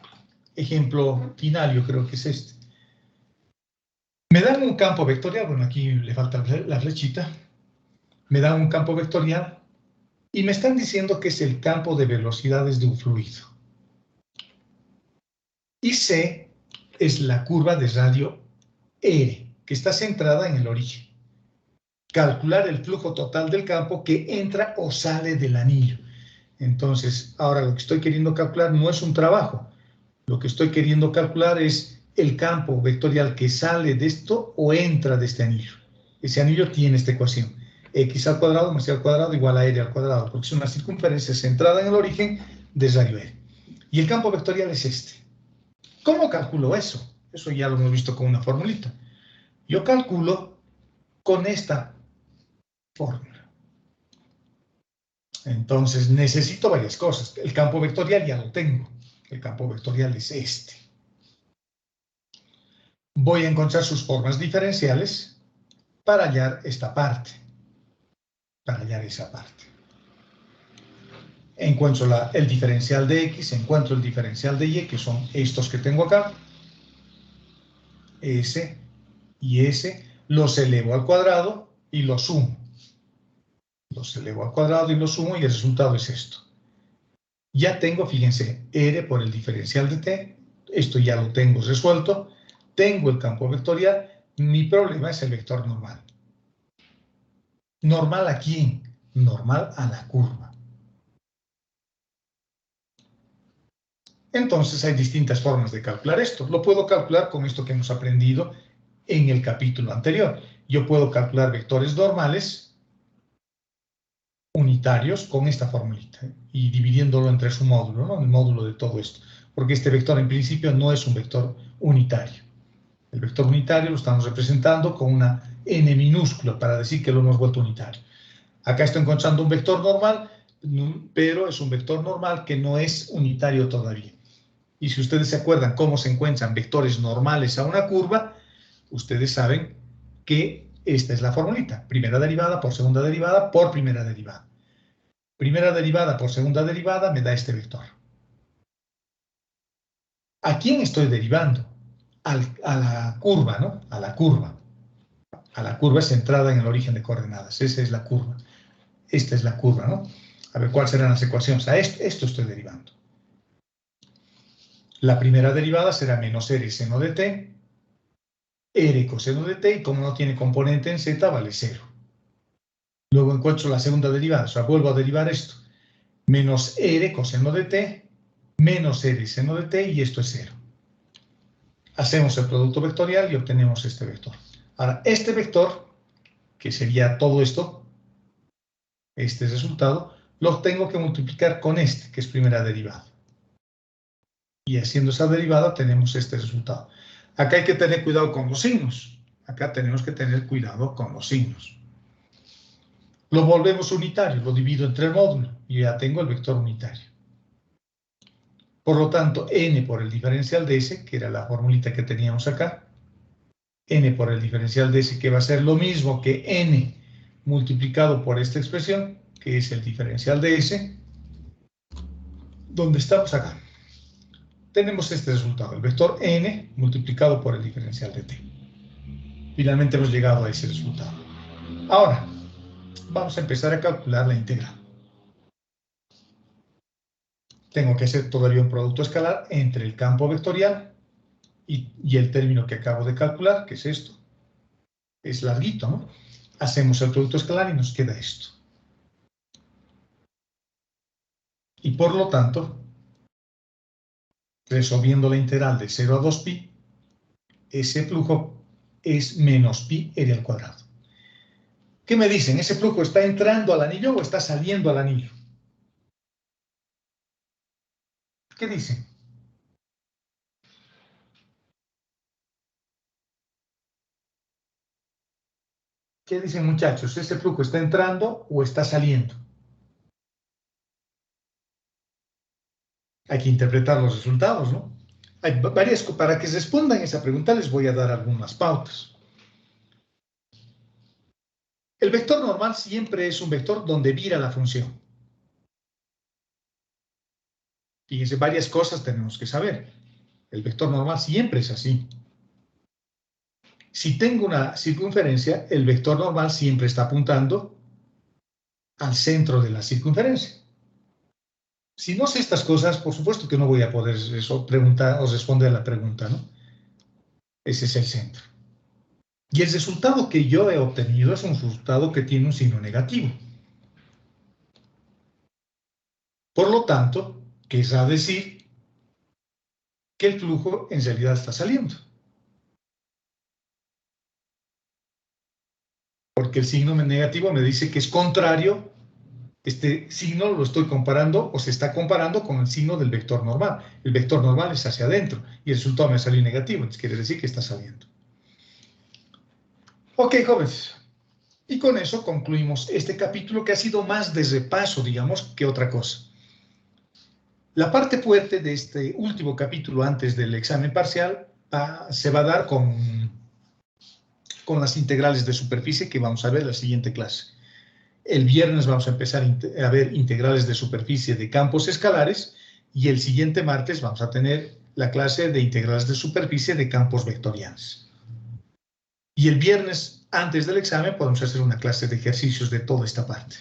ejemplo final, yo creo que es este. Me dan un campo vectorial, bueno, aquí le falta la flechita, me dan un campo vectorial y me están diciendo que es el campo de velocidades de un fluido. Y C es la curva de radio R, que está centrada en el origen. Calcular el flujo total del campo que entra o sale del anillo. Entonces, ahora lo que estoy queriendo calcular no es un trabajo. Lo que estoy queriendo calcular es el campo vectorial que sale de esto o entra de este anillo. Ese anillo tiene esta ecuación. X al cuadrado más y al cuadrado igual a R al cuadrado, porque es una circunferencia centrada en el origen de radio R. Y el campo vectorial es este. ¿Cómo calculo eso? Eso ya lo hemos visto con una formulita. Yo calculo con esta fórmula. Entonces necesito varias cosas. El campo vectorial ya lo tengo. El campo vectorial es este. Voy a encontrar sus formas diferenciales para hallar esta parte. Para hallar esa parte. Encuentro el diferencial de X, encuentro el diferencial de Y, que son estos que tengo acá. S y S. Los elevo al cuadrado y los sumo. Los elevo al cuadrado y los sumo y el resultado es esto. Ya tengo, fíjense, R por el diferencial de T. Esto ya lo tengo resuelto. Tengo el campo vectorial. Mi problema es el vector normal. ¿Normal a quién? Normal a la curva. Entonces hay distintas formas de calcular esto. Lo puedo calcular con esto que hemos aprendido en el capítulo anterior. Yo puedo calcular vectores normales unitarios con esta formulita y dividiéndolo entre su módulo, ¿no? El módulo de todo esto. Porque este vector en principio no es un vector unitario. El vector unitario lo estamos representando con una n minúscula para decir que lo hemos vuelto unitario. Acá estoy encontrando un vector normal, pero es un vector normal que no es unitario todavía. Y si ustedes se acuerdan cómo se encuentran vectores normales a una curva, ustedes saben que esta es la formulita. Primera derivada por segunda derivada por primera derivada. Primera derivada por segunda derivada me da este vector. ¿A quién estoy derivando? A la curva, ¿no? A la curva. A la curva centrada en el origen de coordenadas. Esa es la curva. Esta es la curva, ¿no? A ver, ¿cuáles serán las ecuaciones? A esto estoy derivando. La primera derivada será menos R seno de t, R coseno de t, y como no tiene componente en z, vale 0. Luego encuentro la segunda derivada, o sea, vuelvo a derivar esto. Menos R coseno de t, menos R seno de t, y esto es 0. Hacemos el producto vectorial y obtenemos este vector. Ahora, este vector, que sería todo esto, este resultado, lo tengo que multiplicar con este, que es primera derivada. Y haciendo esa derivada tenemos este resultado. Acá hay que tener cuidado con los signos. Acá tenemos que tener cuidado con los signos. Lo volvemos unitario, lo divido entre el módulo y ya tengo el vector unitario. Por lo tanto, n por el diferencial de s, que era la formulita que teníamos acá, n por el diferencial de s, que va a ser lo mismo que n multiplicado por esta expresión, que es el diferencial de s, donde estamos acá. Tenemos este resultado, el vector n multiplicado por el diferencial de t. Finalmente hemos llegado a ese resultado. Ahora, vamos a empezar a calcular la integral. Tengo que hacer todavía un producto escalar entre el campo vectorial y el término que acabo de calcular, que es esto. Es larguito, ¿no? Hacemos el producto escalar y nos queda esto. Y por lo tanto, resolviendo la integral de 0 a 2pi, ese flujo es menos pi r al cuadrado. ¿Qué me dicen? ¿Ese flujo está entrando al anillo o está saliendo al anillo? ¿Qué dicen? ¿Qué dicen, muchachos? ¿Ese flujo está entrando o está saliendo? Hay que interpretar los resultados, ¿no? Hay varias, para que respondan esa pregunta les voy a dar algunas pautas. El vector normal siempre es un vector donde vira la función. Fíjense, varias cosas tenemos que saber. El vector normal siempre es así. Si tengo una circunferencia, el vector normal siempre está apuntando al centro de la circunferencia. Si no sé estas cosas, por supuesto que no voy a poder preguntar o responder a la pregunta, ¿no? Ese es el centro. Y el resultado que yo he obtenido es un resultado que tiene un signo negativo. Por lo tanto, querrá decir que el flujo en realidad está saliendo. Porque el signo negativo me dice que es contrario. Este signo lo estoy comparando o se está comparando con el signo del vector normal. El vector normal es hacia adentro y el resultado me salió negativo, entonces quiere decir que está saliendo. Ok, jóvenes. Y con eso concluimos este capítulo que ha sido más de repaso, digamos, que otra cosa. La parte fuerte de este último capítulo antes del examen parcial se va a dar con las integrales de superficie que vamos a ver en la siguiente clase. El viernes vamos a empezar a ver integrales de superficie de campos escalares y el siguiente martes vamos a tener la clase de integrales de superficie de campos vectoriales. Y el viernes, antes del examen, podemos hacer una clase de ejercicios de toda esta parte.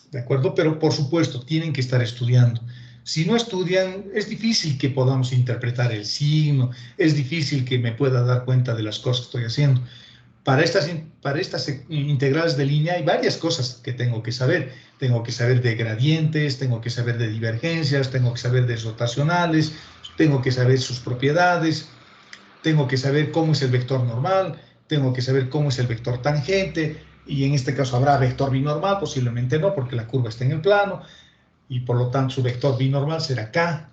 ¿De acuerdo? Pero, por supuesto, tienen que estar estudiando. Si no estudian, es difícil que podamos interpretar el signo, es difícil que me pueda dar cuenta de las cosas que estoy haciendo. Para estas integrales de línea hay varias cosas que tengo que saber. Tengo que saber de gradientes, tengo que saber de divergencias, tengo que saber de rotacionales, tengo que saber sus propiedades, tengo que saber cómo es el vector normal, tengo que saber cómo es el vector tangente, y en este caso habrá vector binormal, posiblemente no, porque la curva está en el plano, y por lo tanto su vector binormal será K,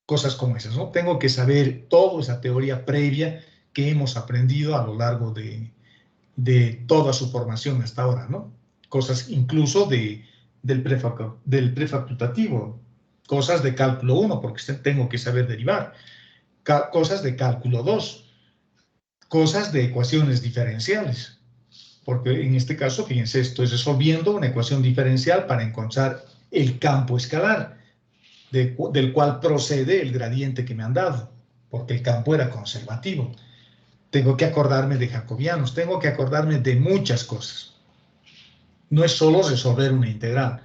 cosas como esas, ¿no? Tengo que saber toda esa teoría previa que hemos aprendido a lo largo de toda su formación hasta ahora, ¿no? Cosas incluso del prefacultativo, cosas de cálculo 1, porque tengo que saber derivar, cosas de cálculo 2, cosas de ecuaciones diferenciales, porque en este caso, fíjense, estoy resolviendo una ecuación diferencial para encontrar el campo escalar, del cual procede el gradiente que me han dado, porque el campo era conservativo. Tengo que acordarme de jacobianos, tengo que acordarme de muchas cosas. No es solo resolver una integral,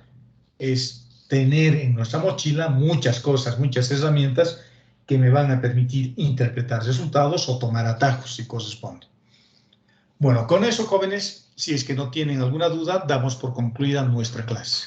es tener en nuestra mochila muchas cosas, muchas herramientas que me van a permitir interpretar resultados o tomar atajos si corresponde. Bueno, con eso, jóvenes, si es que no tienen alguna duda, damos por concluida nuestra clase.